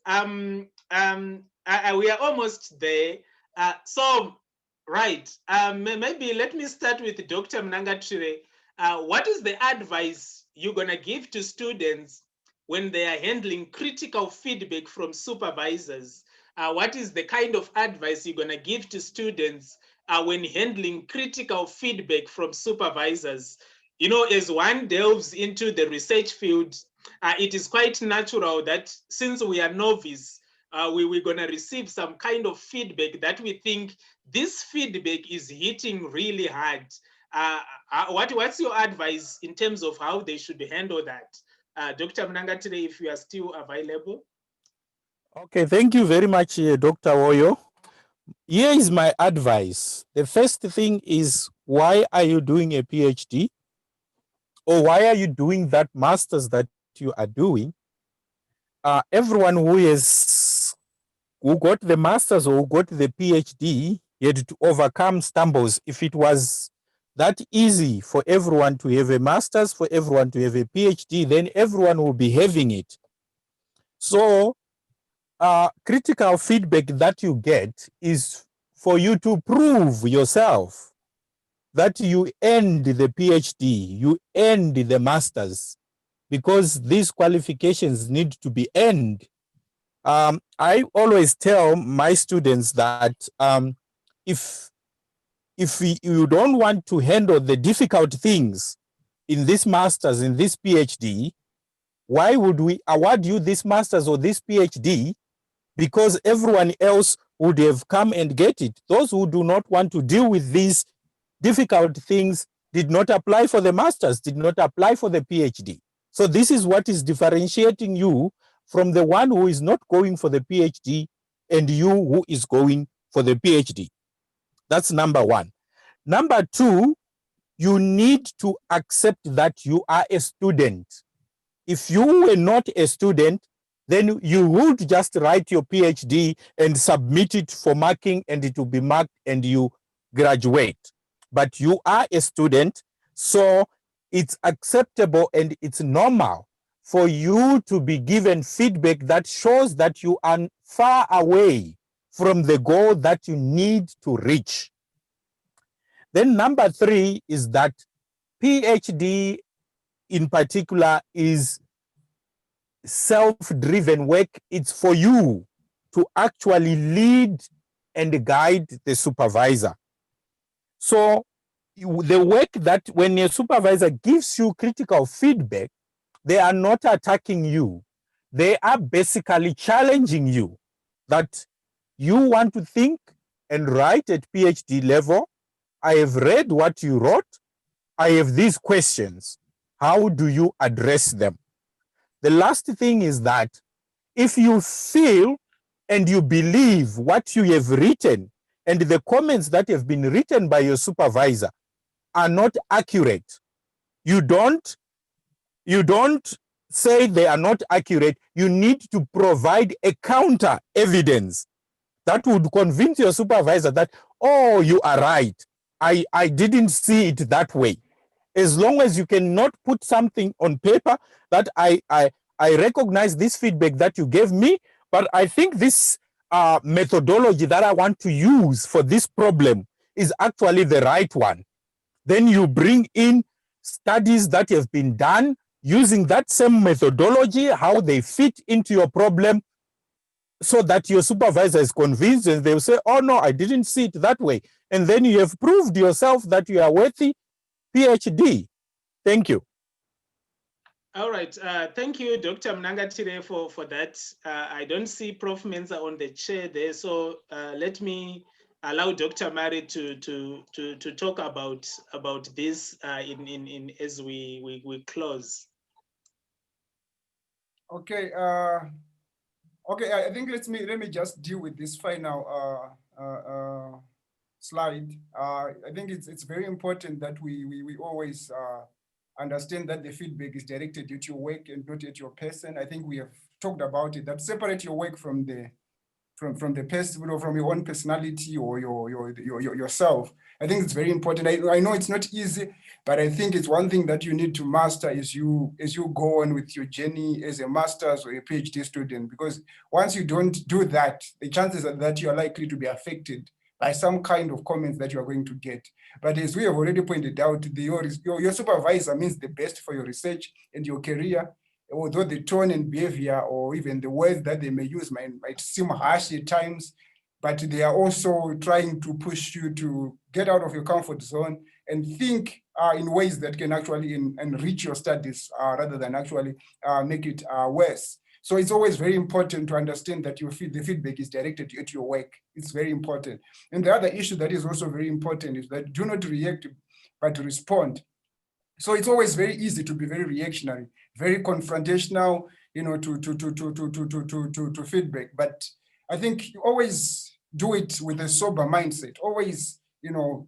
We are almost there. Right. Maybe let me start with Dr. Mnangatire. What is the advice you're going to give to students when they are handling critical feedback from supervisors? What is the kind of advice you're going to give to students when handling critical feedback from supervisors? You know, as one delves into the research field, it is quite natural that since we are novice, we're going to receive some kind of feedback that we think this feedback is hitting really hard. What's your advice in terms of how they should handle that? Dr. Mnangatire, if you are still available. Okay, thank you very much, Dr. Woyo. Here is my advice. The first thing is, why are you doing a PhD? Or why are you doing that master's that you are doing? Everyone who got the master's or who got the PhD had to overcome stumbles. If it was that easy for everyone to have a master's, for everyone to have a PhD, then everyone will be having it. So critical feedback that you get is for you to prove yourself that you earned the PhD, you earned the master's, because these qualifications need to be earned. I always tell my students that if you don't want to handle the difficult things in this master's, in this PhD, why would we award you this master's or this PhD? Because everyone else would have come and get it. Those who do not want to deal with these difficult things did not apply for the master's, did not apply for the PhD. So this is what is differentiating you from the one who is not going for the PhD and you who is going for the PhD. That's number one. Number two, you need to accept that you are a student. If you were not a student, then you would just write your PhD and submit it for marking, and it will be marked and you graduate. But you are a student, so it's acceptable and it's normal for you to be given feedback that shows that you are far away from the goal that you need to reach. Then number three is that PhD in particular is self-driven work. It's for you to actually lead and guide the supervisor. So the work that when a supervisor gives you critical feedback, they are not attacking you. They are basically challenging you that you want to think and write at PhD level. I have read what you wrote. I have these questions. How do you address them? The last thing is that if you feel and you believe what you have written and the comments that have been written by your supervisor are not accurate, you don't say they are not accurate. You need to provide a counter evidence that would convince your supervisor that, oh, you are right. I didn't see it that way. As long as you cannot put something on paper that I recognize this feedback that you gave me, but I think this methodology that I want to use for this problem is actually the right one. Then you bring in studies that have been done using that same methodology, how they fit into your problem, so that your supervisor is convinced and they'll say, oh no, I didn't see it that way. And then you have proved yourself that you are worthy PhD. Thank you. All right. Thank you, Dr. Mnangatire, for that. I don't see Prof. Menza on the chair there, so let me allow Dr. Mari to talk about this in as we close. Okay. Okay. I think let me just deal with this final slide. I think it's very important that we always understand that the feedback is directed at your work and not at your person. I think we have talked about it, that separate your work from the person, from your own personality or yourself. I think it's very important. I know it's not easy, but I think it's one thing that you need to master as you go on with your journey as a master's or a PhD student, because once you don't do that, the chances are that you are likely to be affected by some kind of comments that you are going to get. But as we have already pointed out, your supervisor means the best for your research and your career. Although the tone and behavior or even the words that they may use might seem harsh at times, but they are also trying to push you to get out of your comfort zone and think in ways that can actually enrich your studies rather than actually make it worse. So it's always very important to understand that the feedback is directed at your work. It's very important. And the other issue that is also very important is that do not react, but respond. So it's always very easy to be very reactionary, very confrontational, to feedback. But I think you always do it with a sober mindset. Always, to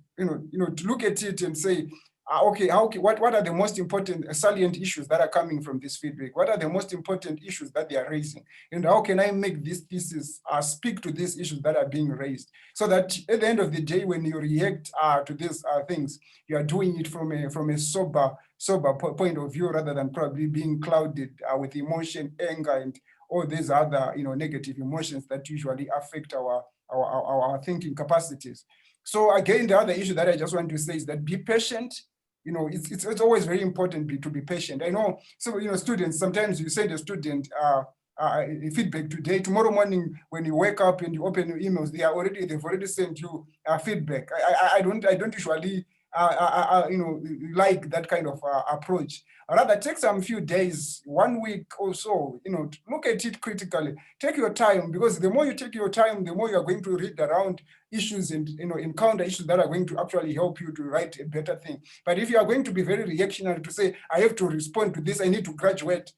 look at it and say, okay, what are the most important salient issues that are coming from this feedback? What are the most important issues that they are raising? And how can I make this thesis speak to these issues that are being raised? So that at the end of the day, when you react to these things, you are doing it from a sober point of view, rather than probably being clouded with emotion, anger, and all these other negative emotions that usually affect our thinking capacities. So again, the other issue that I just want to say is that be patient. It's always very important to be patient. I know, so students, sometimes you send a student feedback today, tomorrow morning when you wake up and you open your emails, they've already sent you feedback. I don't usually like that kind of approach. Rather, take some few days, 1 week or so, to look at it critically. Take your time, because the more you take your time, the more you are going to read around issues and encounter issues that are going to actually help you to write a better thing. But if you are going to be very reactionary to say, I have to respond to this, I need to graduate.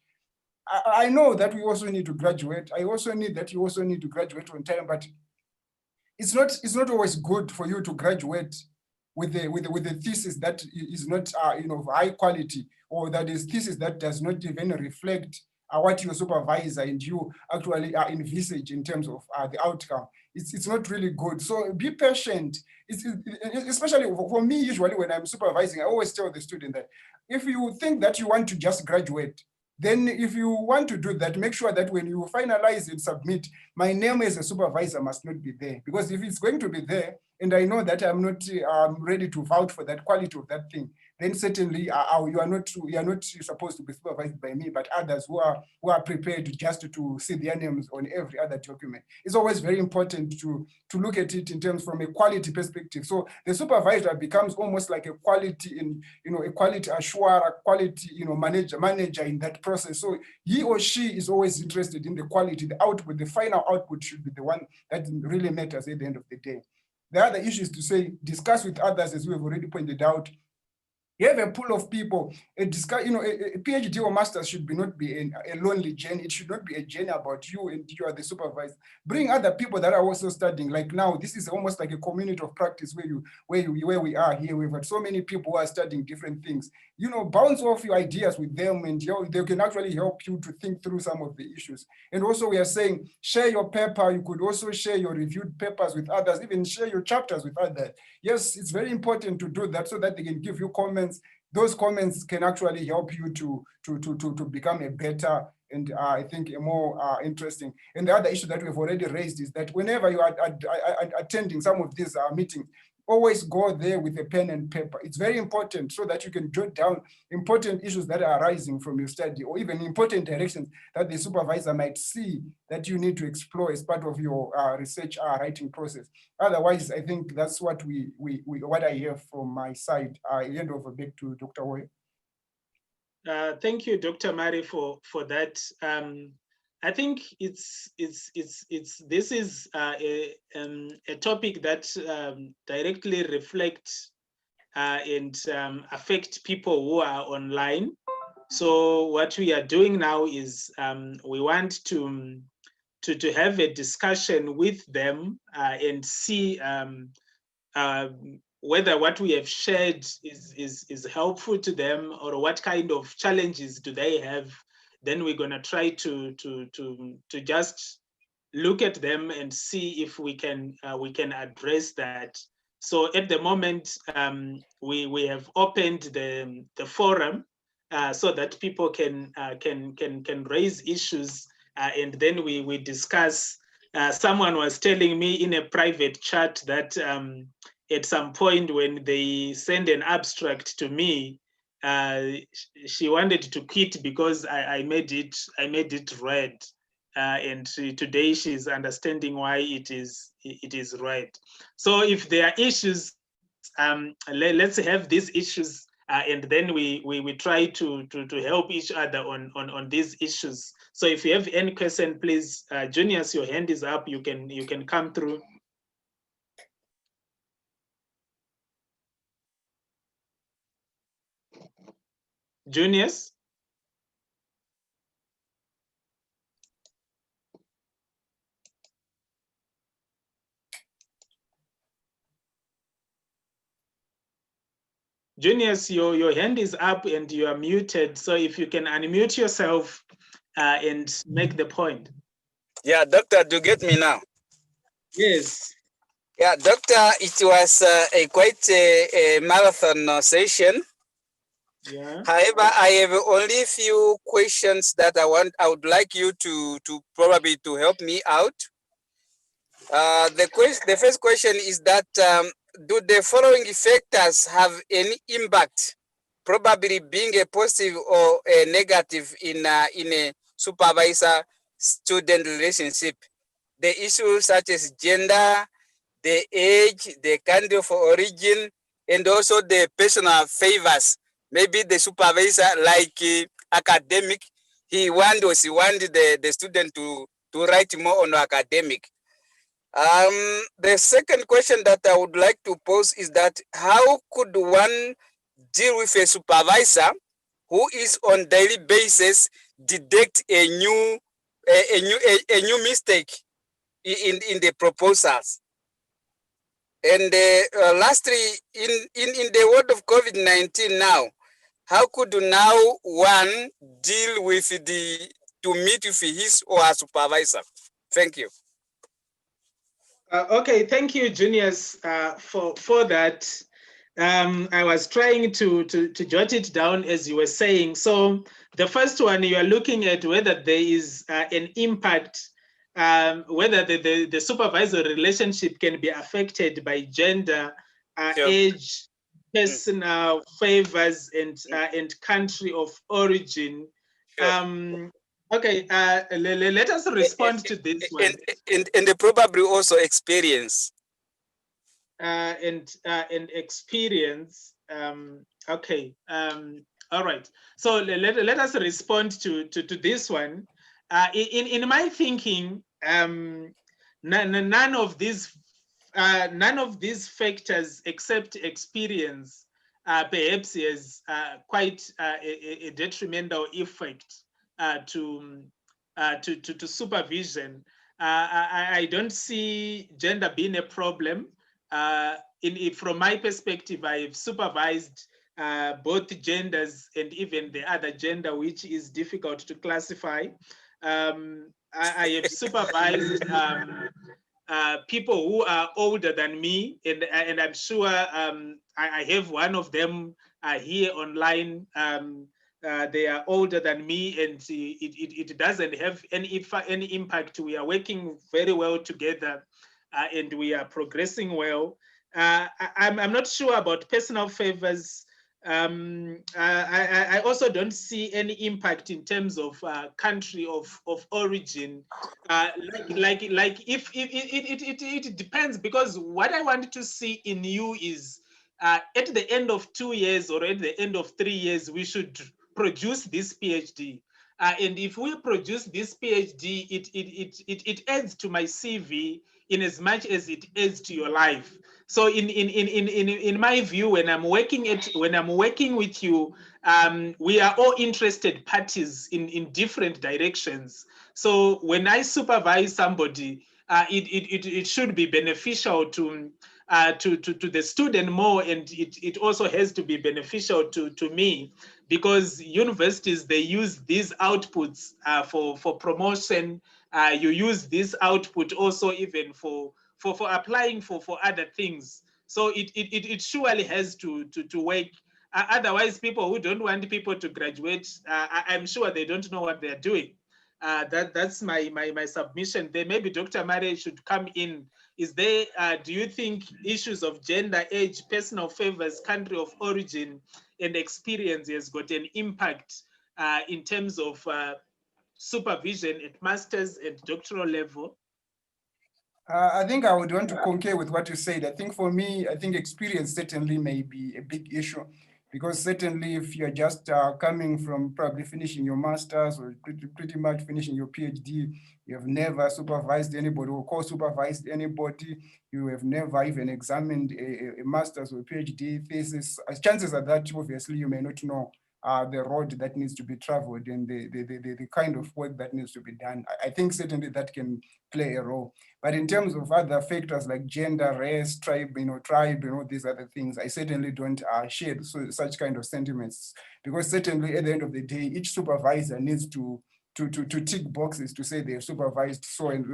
I know that we also need to graduate. I also need that you also need to graduate on time, but it's not always good for you to graduate with the thesis that is not of high quality, or that is thesis that does not even reflect what your supervisor and you actually envisage in terms of the outcome. It's not really good. So be patient. Especially for me, usually when I'm supervising, I always tell the student that if you think that you want to just graduate, then if you want to do that, make sure that when you finalize and submit, my name as a supervisor must not be there. Because if it's going to be there, and I know that I'm not ready to vouch for that quality of that thing, then certainly you are not supposed to be supervised by me, but others who are prepared just to see their names on every other document. It's always very important to look at it in terms from a quality perspective. So the supervisor becomes almost like a quality a quality assurer, a quality manager in that process. So he or she is always interested in the quality, the output, the final output should be the one that really matters at the end of the day. The other issue is to say, discuss with others, as we have already pointed out. You have a pool of people. A PhD or master's should not be a lonely journey. It should not be a journey about you and you are the supervisor. Bring other people that are also studying. Like now, this is almost like a community of practice where we are here. We've got so many people who are studying different things. Bounce off your ideas with them, and they can actually help you to think through some of the issues. And also, we are saying, share your paper. You could also share your reviewed papers with others, even share your chapters with others. Yes, it's very important to do that so that they can give you comments. Those comments can actually help you to become a better and I think a more interesting. And the other issue that we've already raised is that whenever you are attending some of these meetings, always go there with a pen and paper. It's very important so that you can jot down important issues that are arising from your study, or even important directions that the supervisor might see that you need to explore as part of your research writing process. Otherwise, I think that's what what I hear from my side. I hand over back to Dr. Woy. Thank you, Dr. Mari, for that. I think this is a topic that directly reflects and affect people who are online. So what we are doing now is we want to have a discussion with them and see whether what we have shared is helpful to them, or what kind of challenges do they have. Then we're going to try to just look at them and see if we can address that. So at the moment, we have opened the forum so that people can raise issues, and then we discuss. Someone was telling me in a private chat that at some point when they send an abstract to me, she wanted to quit because I made it red. And today she's understanding why it is red. So if there are issues, let's have these issues, and then we try to help each other on these issues. So if you have any question, please, Junius, your hand is up. You can come through. Junius? Junius, your hand is up and you are muted. So if you can unmute yourself and make the point. Yeah, Doctor, do you get me now? Yes. Yeah, Doctor, it was quite a marathon session. Yeah. However, I have only few questions that I would like you to probably to help me out. The first question is that do the following factors have any impact, probably being a positive or a negative in a supervisor-student relationship? The issues such as gender, the age, the country of origin, and also the personal favors. Maybe the supervisor, like academic, he wanted the student to write more on academic. The second question that I would like to pose is that how could one deal with a supervisor who is on daily basis detect a new mistake in the proposals? And lastly, in the world of COVID-19 now, how could now one deal with to meet with his or her supervisor? Thank you. Okay, thank you, Junius, for that. I was trying to jot it down as you were saying. So the first one, you are looking at whether there is an impact, whether the supervisor relationship can be affected by gender, Sure. age, personal favors, and country of origin. Sure. Okay, let us respond to this one. And they probably also experience. And experience. Okay. All right. So let us respond to this one. In my thinking, none of these factors except experience perhaps has quite a detrimental effect to supervision. I don't see gender being a problem. From my perspective, I've supervised both genders and even the other gender, which is difficult to classify. I have supervised people who are older than me, and I'm sure I have one of them here online. They are older than me, and it doesn't have any impact. We are working very well together, and we are progressing well. I'm not sure about personal favors. I also don't see any impact in terms of country of origin. Like if it depends, because what I want to see in you is at the end of 2 years or at the end of 3 years, we should produce this PhD. And if we produce this PhD, it adds to my CV in as much as it adds to your life. So in my view, when I'm working with you, we are all interested parties in different directions. So when I supervise somebody, it should be beneficial to to the student more, and it also has to be beneficial to me, because universities, they use these outputs for promotion. You use this output also even for applying for other things. So it surely has to work. Otherwise, people who don't want people to graduate, I'm sure they don't know what they're doing. That's my submission there. Maybe Dr. Mare should come in. Is there, do you think issues of gender, age, personal favors, country of origin, and experience has got an impact in terms of supervision at master's and doctoral level? I think I would want to concur with what you said. I think for me, I think experience certainly may be a big issue, because certainly if you're just coming from probably finishing your master's or pretty much finishing your PhD, you have never supervised anybody or co-supervised anybody, you have never even examined a master's or PhD thesis, chances are that obviously you may not know the road that needs to be traveled and the kind of work that needs to be done. I think certainly that can play a role. But in terms of other factors like gender, race, tribe, these other things, I certainly don't share such kind of sentiments, because certainly at the end of the day, each supervisor needs to tick boxes to say they've supervised so, and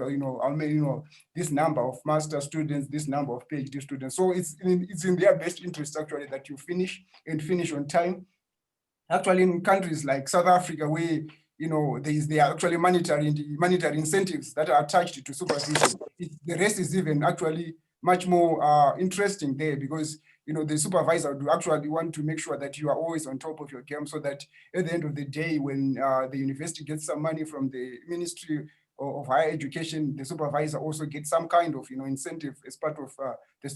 this number of master students, this number of PhD students. So it's in their best interest actually that you finish on time. Actually, in countries like South Africa, where there are actually monetary incentives that are attached to supervision, the rest is even actually much more interesting there, because the supervisor would actually want to make sure that you are always on top of your game, so that at the end of the day, when the university gets some money from the Ministry of Higher Education, the supervisor also gets some kind of incentive as part of the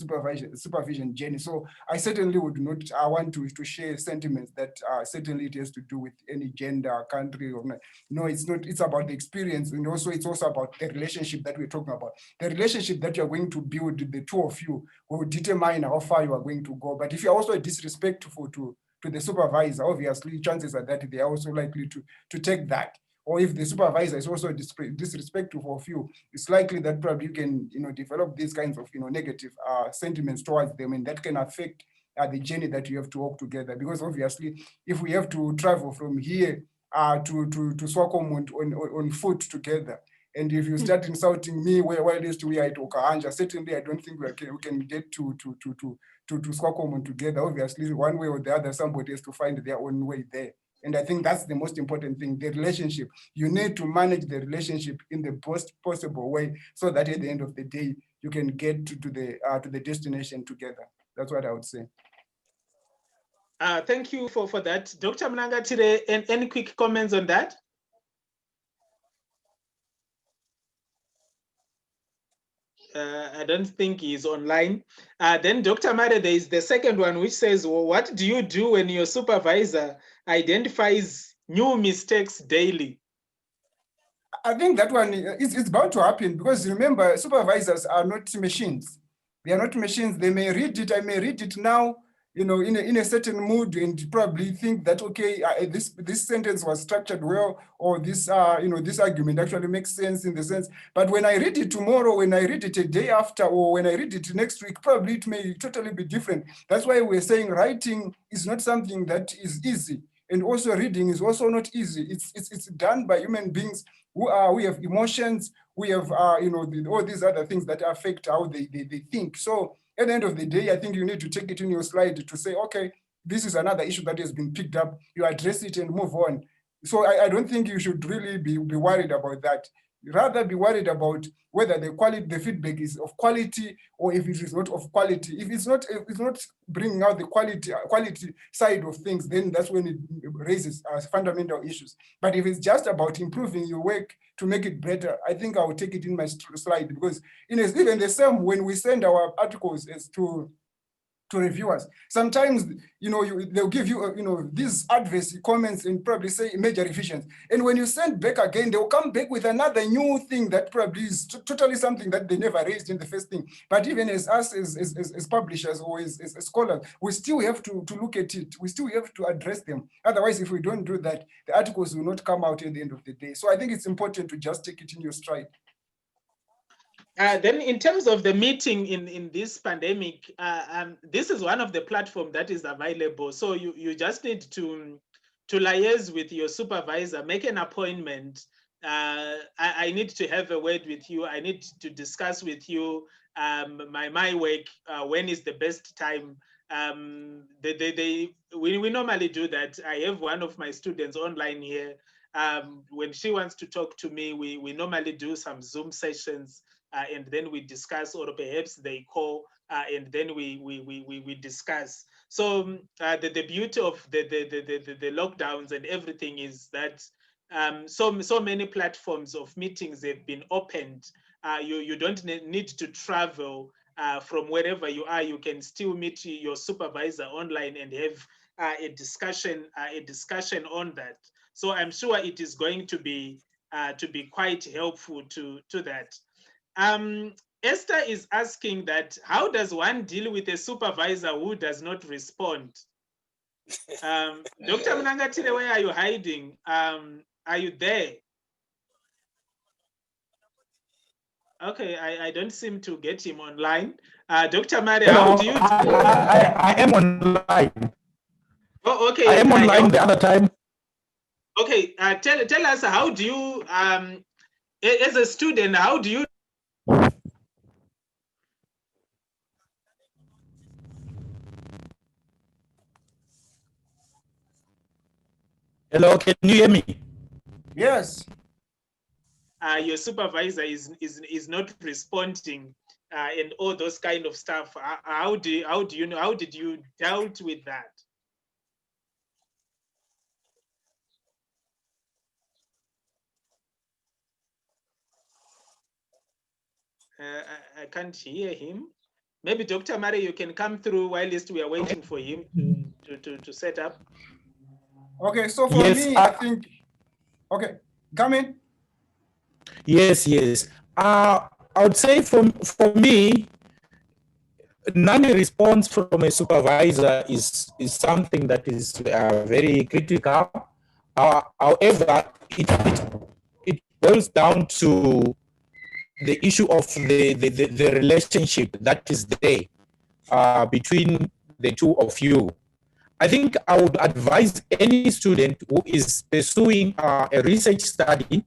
supervision journey. So I certainly would not want to share sentiments that certainly it has to do with any gender, country, or not. No, it's not. It's about the experience, and also it's also about the relationship that we're talking about. The relationship that you're going to build, the two of you, will determine how far you are going to go. But if you're also disrespectful to the supervisor, obviously chances are that they are also likely to take that. Or if the supervisor is also disrespectful of you, it's likely that probably you can develop these kinds of negative sentiments towards them, and that can affect the journey that you have to walk together. Because obviously, if we have to travel from here to Swakopmund on foot together, and if you start insulting me while we are at Okahanja, certainly I don't think we can get to Swakopmund together. Obviously, one way or the other, somebody has to find their own way there. And I think that's the most important thing, the relationship. You need to manage the relationship in the best possible way, so that at the end of the day, you can get to the destination together. That's what I would say. Thank you for that. Dr. Mnangatire, any quick comments on that? I don't think he's online. Then Dr. Mare, there is the second one, which says, well, what do you do when your supervisor identifies new mistakes daily? I think that one it's bound to happen, because remember, supervisors are not machines. They are not machines. They may read it. I may read it now, in a certain mood, and probably think that, okay, this sentence was structured well, or this this argument actually makes sense in the sense. But when I read it tomorrow, when I read it a day after, or when I read it next week, probably it may totally be different. That's why we're saying writing is not something that is easy, and also reading is also not easy. It's done by human beings we have emotions, we have all these other things that affect how they think. So at the end of the day, I think you need to take it in your slide to say, okay, this is another issue that has been picked up, you address it and move on. So I don't think you should really be worried about that. Rather be worried about whether the feedback is of quality, or if it is not of quality. If it's not bringing out the quality side of things, then that's when it raises fundamental issues. But if it's just about improving your work to make it better, I think I will take it in my slide, because even the same when we send our articles as to reviewers, sometimes they'll give you these adverse comments and probably say major revisions, and when you send back again, they'll come back with another new thing that probably is totally something that they never raised in the first thing. But even as us as publishers or as scholars, we still have to look at it. We still have to address them. Otherwise, if we don't do that, the articles will not come out at the end of the day. So I think it's important to just take it in your stride. Then in terms of the meeting in this pandemic, this is one of the platforms that is available. So you just need to liaise with your supervisor, make an appointment. I need to have a word with you. I need to discuss with you my work. When is the best time? We normally do that. I have one of my students online here. When she wants to talk to me, we normally do some Zoom sessions. And then we discuss, or perhaps they call, and then we discuss. So the beauty of the lockdowns and everything is that so many platforms of meetings have been opened. You don't need to travel from wherever you are. You can still meet your supervisor online and have a discussion on that. So I'm sure it is going to be quite helpful to that. Esther is asking that, how does one deal with a supervisor who does not respond? Dr. Mnangatire, where are you hiding? Are you there? Okay, I don't seem to get him online. Dr. Mari, how do you? I am online. Oh, okay. I am online the other time. Okay, tell us, how do you, as a student, how do you? Hello, can you hear me? Yes. Your supervisor is not responding, and all those kind of stuff. How do you know? How did you dealt with that? I can't hear him. Maybe Dr. Mari, you can come through while we are waiting for him to set up. Okay, so for Yes, me, I think, okay, come in. Yes. I would say for me, non-response from a supervisor is something that is very critical. However, it boils down to the issue of the relationship that is there between the two of you. I think I would advise any student who is pursuing a research study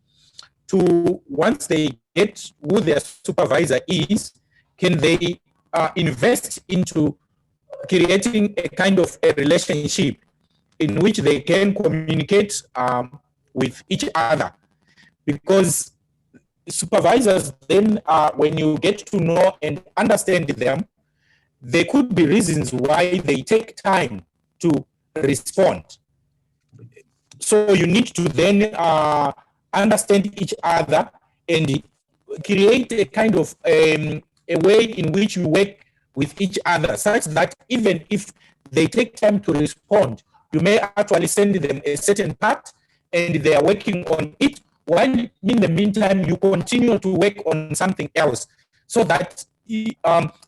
to, once they get who their supervisor is, can they invest into creating a kind of a relationship in which they can communicate with each other. Because supervisors then, when you get to know and understand them, there could be reasons why they take time to respond. So you need to then understand each other and create a kind of a way in which you work with each other, such that even if they take time to respond, you may actually send them a certain part and they are working on it, while in the meantime you continue to work on something else, so that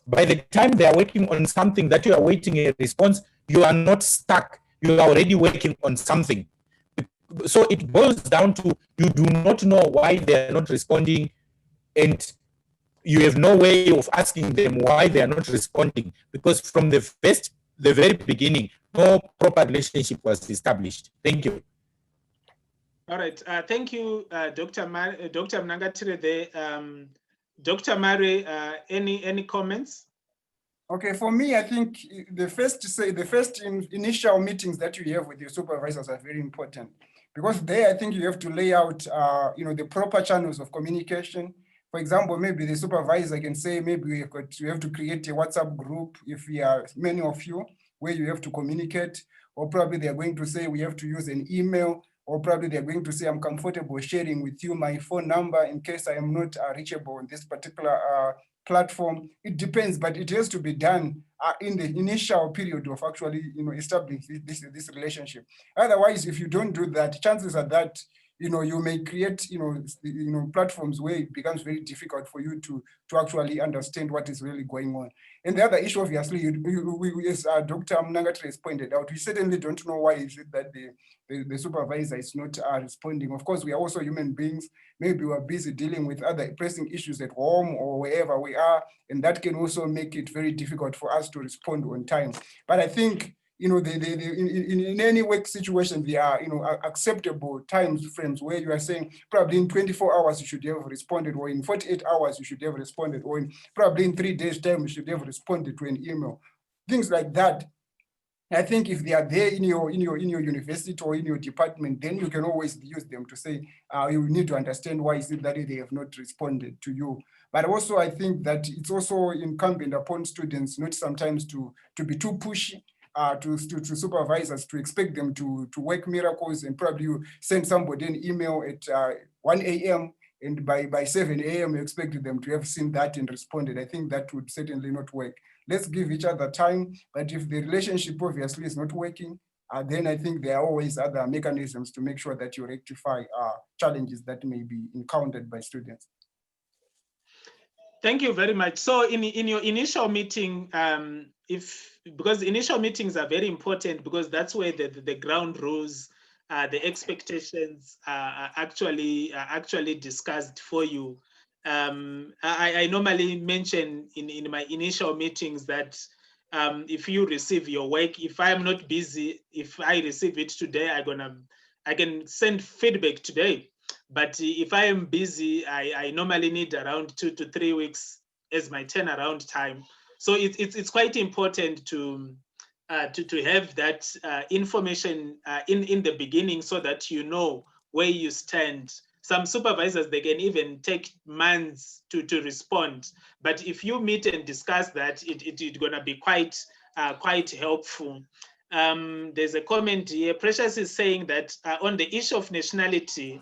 by the time they are working on something that you are waiting a response, you are not stuck. You are already working on something. So it boils down to, you do not know why they are not responding, and you have no way of asking them why they are not responding, because from the very beginning, no proper relationship was established. Thank you. All right. Thank you, Dr. Mnangatire there. Dr. Mari, any comments? Okay, for me, I think the first initial meetings that you have with your supervisors are very important, because there, I think you have to lay out, the proper channels of communication. For example, maybe the supervisor can say, maybe you have to create a WhatsApp group if we are many of you, where you have to communicate, or probably they're going to say we have to use an email, or probably they're going to say I'm comfortable sharing with you my phone number in case I am not reachable on this particular platform. It depends, but it has to be done in the initial period of actually establishing this relationship. Otherwise, if you don't do that, chances are that you may create, platforms where it becomes very difficult for you to actually understand what is really going on. And the other issue, obviously, as Dr. Mnangagwa has pointed out, we certainly don't know why is it that the supervisor is not responding. Of course, we are also human beings. Maybe we're busy dealing with other pressing issues at home or wherever we are, and that can also make it very difficult for us to respond on time. But I think, in any work situation, there are, acceptable time frames where you are saying probably in 24 hours you should have responded, or in 48 hours you should have responded, or probably in 3 days' time you should have responded to an email. Things like that. I think if they are there in your university or in your department, then you can always use them to say, you need to understand why is it that they have not responded to you. But also, I think that it's also incumbent upon students not sometimes to be too pushy, to supervisors, to expect them to work miracles, and probably you send somebody an email at 1 a.m. and by 7 a.m. you expect them to have seen that and responded. I think that would certainly not work. Let's give each other time, but if the relationship obviously is not working, then I think there are always other mechanisms to make sure that you rectify challenges that may be encountered by students. Thank you very much. So in your initial meeting, because initial meetings are very important, because that's where the ground rules, the expectations are actually discussed for you. I normally mention in my initial meetings that if you receive your work, if I'm not busy, if I receive it today, I can send feedback today. But if I am busy, I normally need around 2 to 3 weeks as my turnaround time. So it's quite important to have that information in the beginning, so that you know where you stand. Some supervisors, they can even take months to respond. But if you meet and discuss that, it's gonna be quite helpful. There's a comment here. Precious is saying that on the issue of nationality,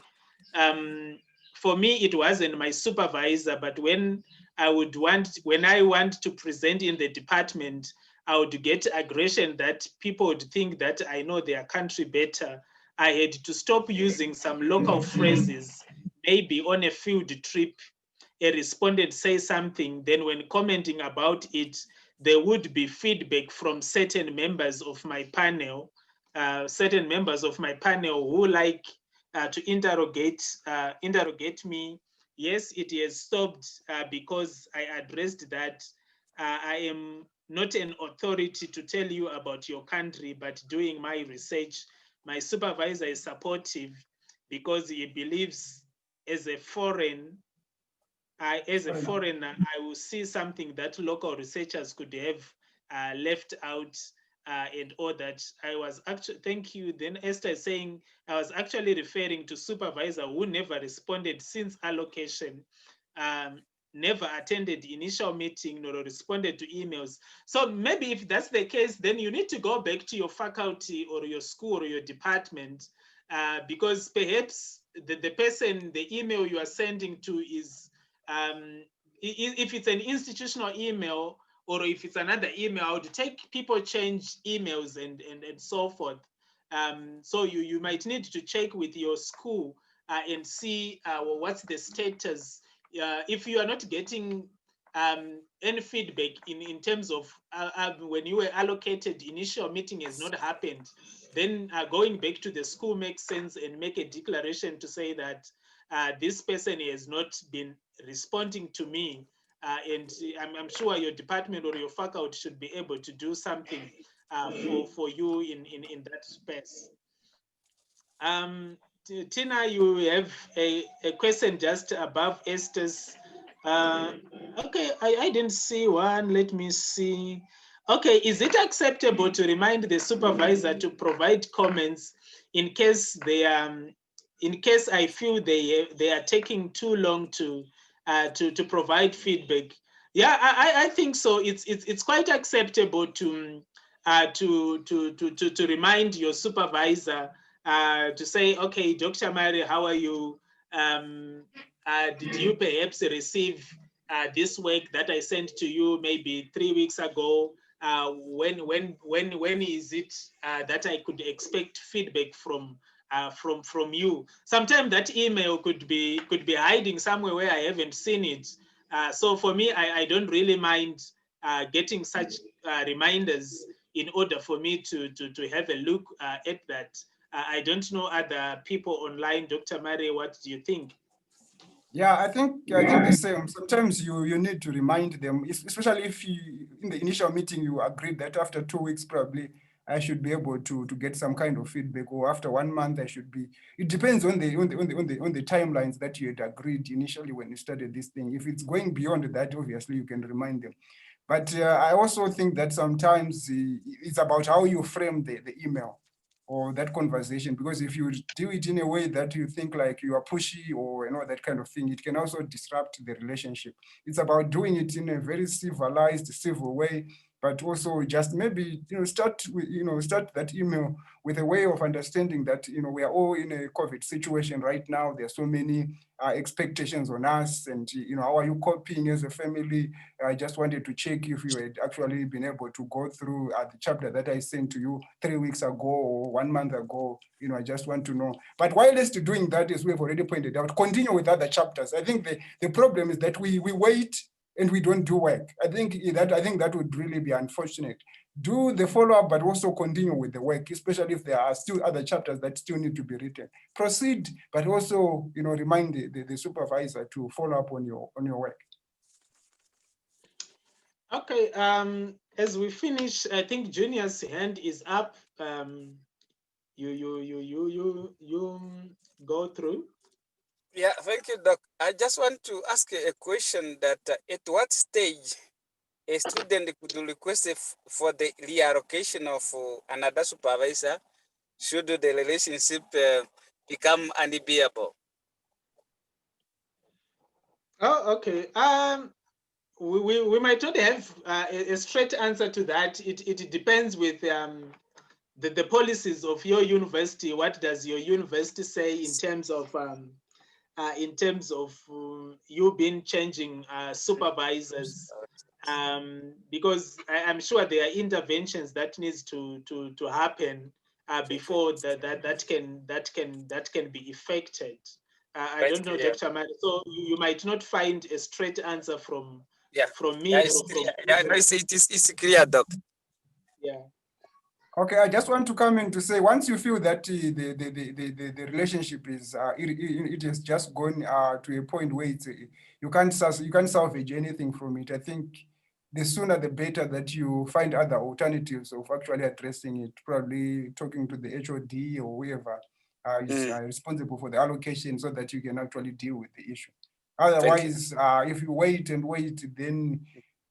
for me, it wasn't my supervisor, but when I want to present in the department, I would get aggression that people would think that I know their country better. I had to stop using some local phrases. Maybe on a field trip, a respondent says something, then when commenting about it, there would be feedback from certain members of my panel, who like to interrogate me. Yes, it has stopped because I addressed that I am not an authority to tell you about your country, but doing my research. My supervisor is supportive because he believes as a foreigner, I will see something that local researchers could have left out and all that. I was actually, thank you. Then Esther is saying, I was actually referring to supervisor who never responded since allocation, never attended initial meeting, nor responded to emails. So maybe if that's the case, then you need to go back to your faculty or your school or your department, because perhaps the person, the email you are sending to is, if it's an institutional email, or if it's another email, I would take people change emails and so forth. So you might need to check with your school and see well, what's the status. If you are not getting any feedback in terms of when you were allocated, initial meeting has not happened, then going back to the school makes sense, and make a declaration to say that this person has not been responding to me. And I'm sure your department or your faculty should be able to do something for you in that space. Tina, you have a question just above Esther's. Okay, I didn't see one. Let me see. Okay, is it acceptable to remind the supervisor to provide comments in case I feel they are taking too long to provide feedback? Yeah, I think so. It's quite acceptable to remind your supervisor to say, okay, Dr. Mary, how are you? Did you perhaps receive this work that I sent to you maybe 3 weeks ago? When is it that I could expect feedback from from you. Sometimes that email could be hiding somewhere where I haven't seen it. So for me, I don't really mind getting such reminders in order for me to have a look at that. I don't know other people online. Dr. Mary, what do you think? Yeah, I think the same. Sometimes you need to remind them, especially if you in the initial meeting you agreed that after 2 weeks probably I should be able to get some kind of feedback, or after 1 month I should be. It depends on the timelines that you had agreed initially when you started this thing. If it's going beyond that, obviously you can remind them. But I also think that sometimes it's about how you frame the email or that conversation, because if you do it in a way that you think like you are pushy or that kind of thing, it can also disrupt the relationship. It's about doing it in a very civilized, civil way, but also just maybe start that email with a way of understanding that we are all in a COVID situation right now. There are so many expectations on us, and how are you coping as a family? I just wanted to check if you had actually been able to go through the chapter that I sent to you 3 weeks ago or 1 month ago. I just want to know. But while it's doing that, as we've already pointed out, continue with other chapters. I think the problem is that we wait and we don't do work. I think that would really be unfortunate. Do the follow-up, but also continue with the work, especially if there are still other chapters that still need to be written. Proceed, but also remind the supervisor to follow up on your work. Okay, as we finish, I think Junior's hand is up. You go through. Yeah, thank you, Doc. I just want to ask a question that at what stage a student could request for the reallocation of another supervisor should the relationship become unbearable? Oh, okay. We might not have a straight answer to that. It depends with the policies of your university. What does your university say in terms of you being changing supervisors? Because I'm sure there are interventions that needs to happen before that can be effected. I don't know, Dr. Mari. So you might not find a straight answer from me. Yeah, it's clear, Doc. Yeah. Okay, I just want to come in to say, once you feel that the relationship is it has just gone to a point where you can't salvage anything from it. I think the sooner the better that you find other alternatives of actually addressing it. Probably talking to the HOD or whoever is responsible for the allocation, so that you can actually deal with the issue. Otherwise, if you wait, then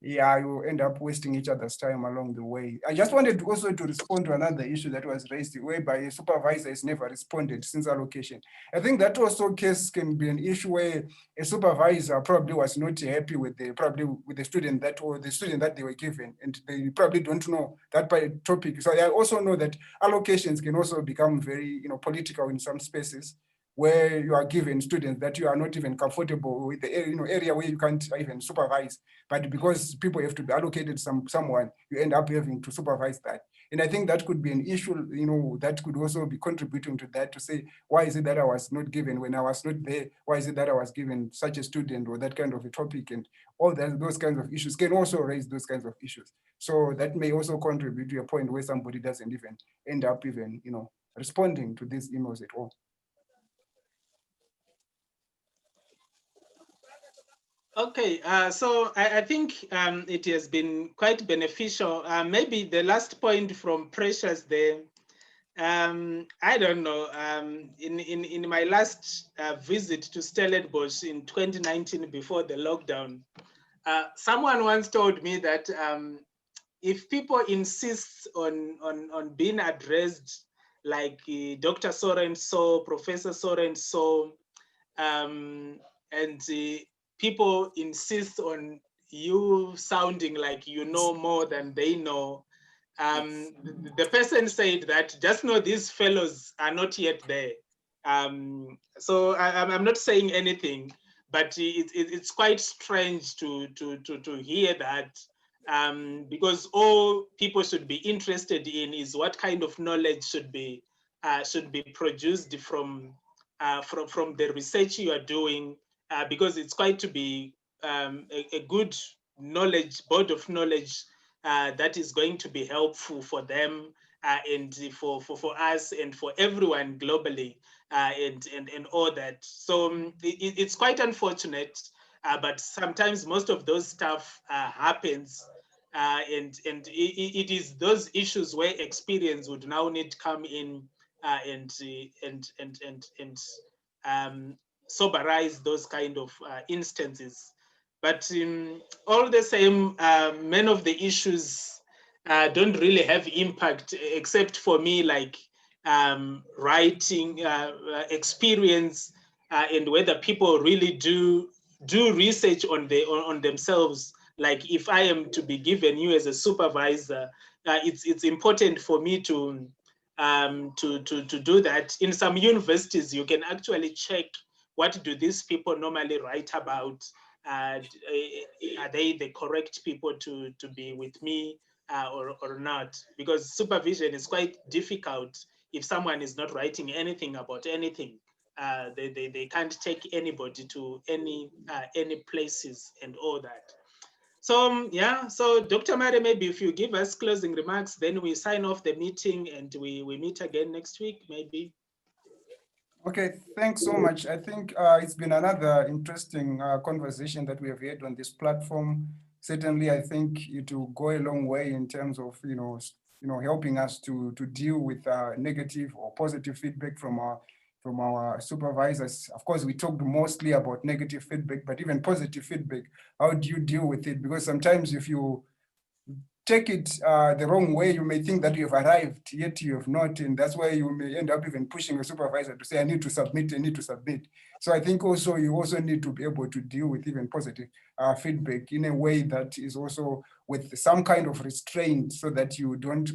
you end up wasting each other's time along the way. I just wanted to also to respond to another issue that was raised, whereby a supervisor has never responded since allocation. I think that also case can be an issue where a supervisor probably was not happy with the student that they were given, and they probably don't know that topic. So I also know that allocations can also become very political in some spaces, where you are given students that you are not even comfortable with the area where you can't even supervise, but because people have to be allocated someone, you end up having to supervise that. And I think that could be an issue, that could also be contributing to that, to say, why is it that I was not given when I was not there? Why is it that I was given such a student or that kind of a topic? And all those kinds of issues can also raise those kinds of issues. So that may also contribute to a point where somebody doesn't even end up even, responding to these emails at all. Okay, so I think it has been quite beneficial. Maybe the last point from Precious there, I don't know, in my last visit to Stellenbosch in 2019 before the lockdown, someone once told me that if people insist on being addressed like Dr. So-and-so, Professor So-and-so, and people insist on you sounding like you know more than they know. The person said that just know these fellows are not yet there. So I'm not saying anything, but it's quite strange to hear that, because all people should be interested in is what kind of knowledge should be should be produced from the research you are doing, because it's quite to be a good knowledge, board of knowledge that is going to be helpful for them and for us and for everyone globally, and all that. So it's quite unfortunate, but sometimes most of those stuff happens, and it is those issues where experience would now need to come in and soberize those kind of instances. But all the same, many of the issues don't really have impact, except for me, like writing experience, and whether people really do research on themselves. Like if I am to be given you as a supervisor, it's important for me to do that. In some universities, you can actually check what do these people normally write about. Are they the correct people to be with me or not? Because supervision is quite difficult if someone is not writing anything about anything. They can't take anybody to any places and all that. So yeah, so Dr. Mare, maybe if you give us closing remarks, then we sign off the meeting and we meet again next week, maybe. Okay, thanks so much. I think it's been another interesting conversation that we have had on this platform. Certainly, I think it will go a long way in terms of helping us to deal with negative or positive feedback from our supervisors. Of course, we talked mostly about negative feedback, but even positive feedback, how do you deal with it? Because sometimes if you take it the wrong way, you may think that you have arrived, yet you have not. And that's why you may end up even pushing a supervisor to say, I need to submit, I need to submit. So I think also you also need to be able to deal with even positive feedback in a way that is also with some kind of restraint, so that you don't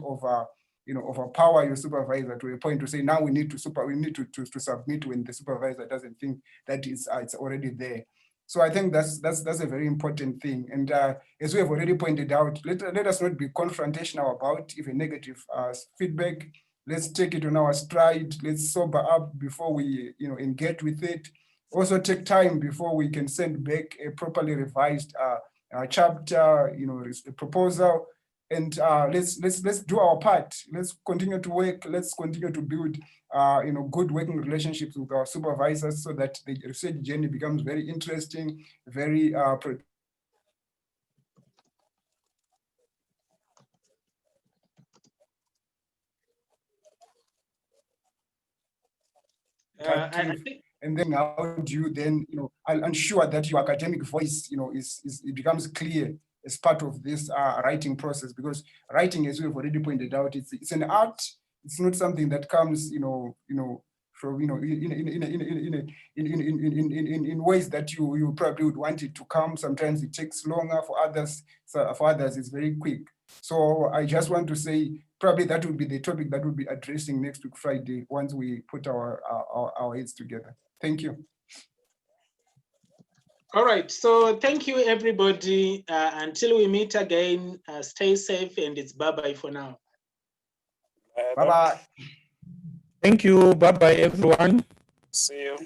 overpower your supervisor to a point to say, now we need to submit when the supervisor doesn't think that it's already there. So I think that's a very important thing. And as we have already pointed out, let us not be confrontational about even negative feedback. Let's take it on our stride. Let's sober up before we engage with it. Also take time before we can send back a properly revised chapter, a proposal. And let's do our part. Let's continue to work. Let's continue to build good working relationships with our supervisors, so that the research journey becomes very interesting, very and then how do you then I'll ensure that your academic voice it becomes clear as part of this writing process, because writing, as we've already pointed out, it's an art. It's not something that comes from in ways that you probably would want it to come. Sometimes it takes longer. For others it's very quick. So I just want to say, probably that would be the topic that we'll be addressing next week Friday, once we put our heads together. Thank you. All right, so thank you, everybody. Until we meet again, stay safe, and it's bye-bye for now. Bye-bye. Thank you. Bye-bye, everyone. See you.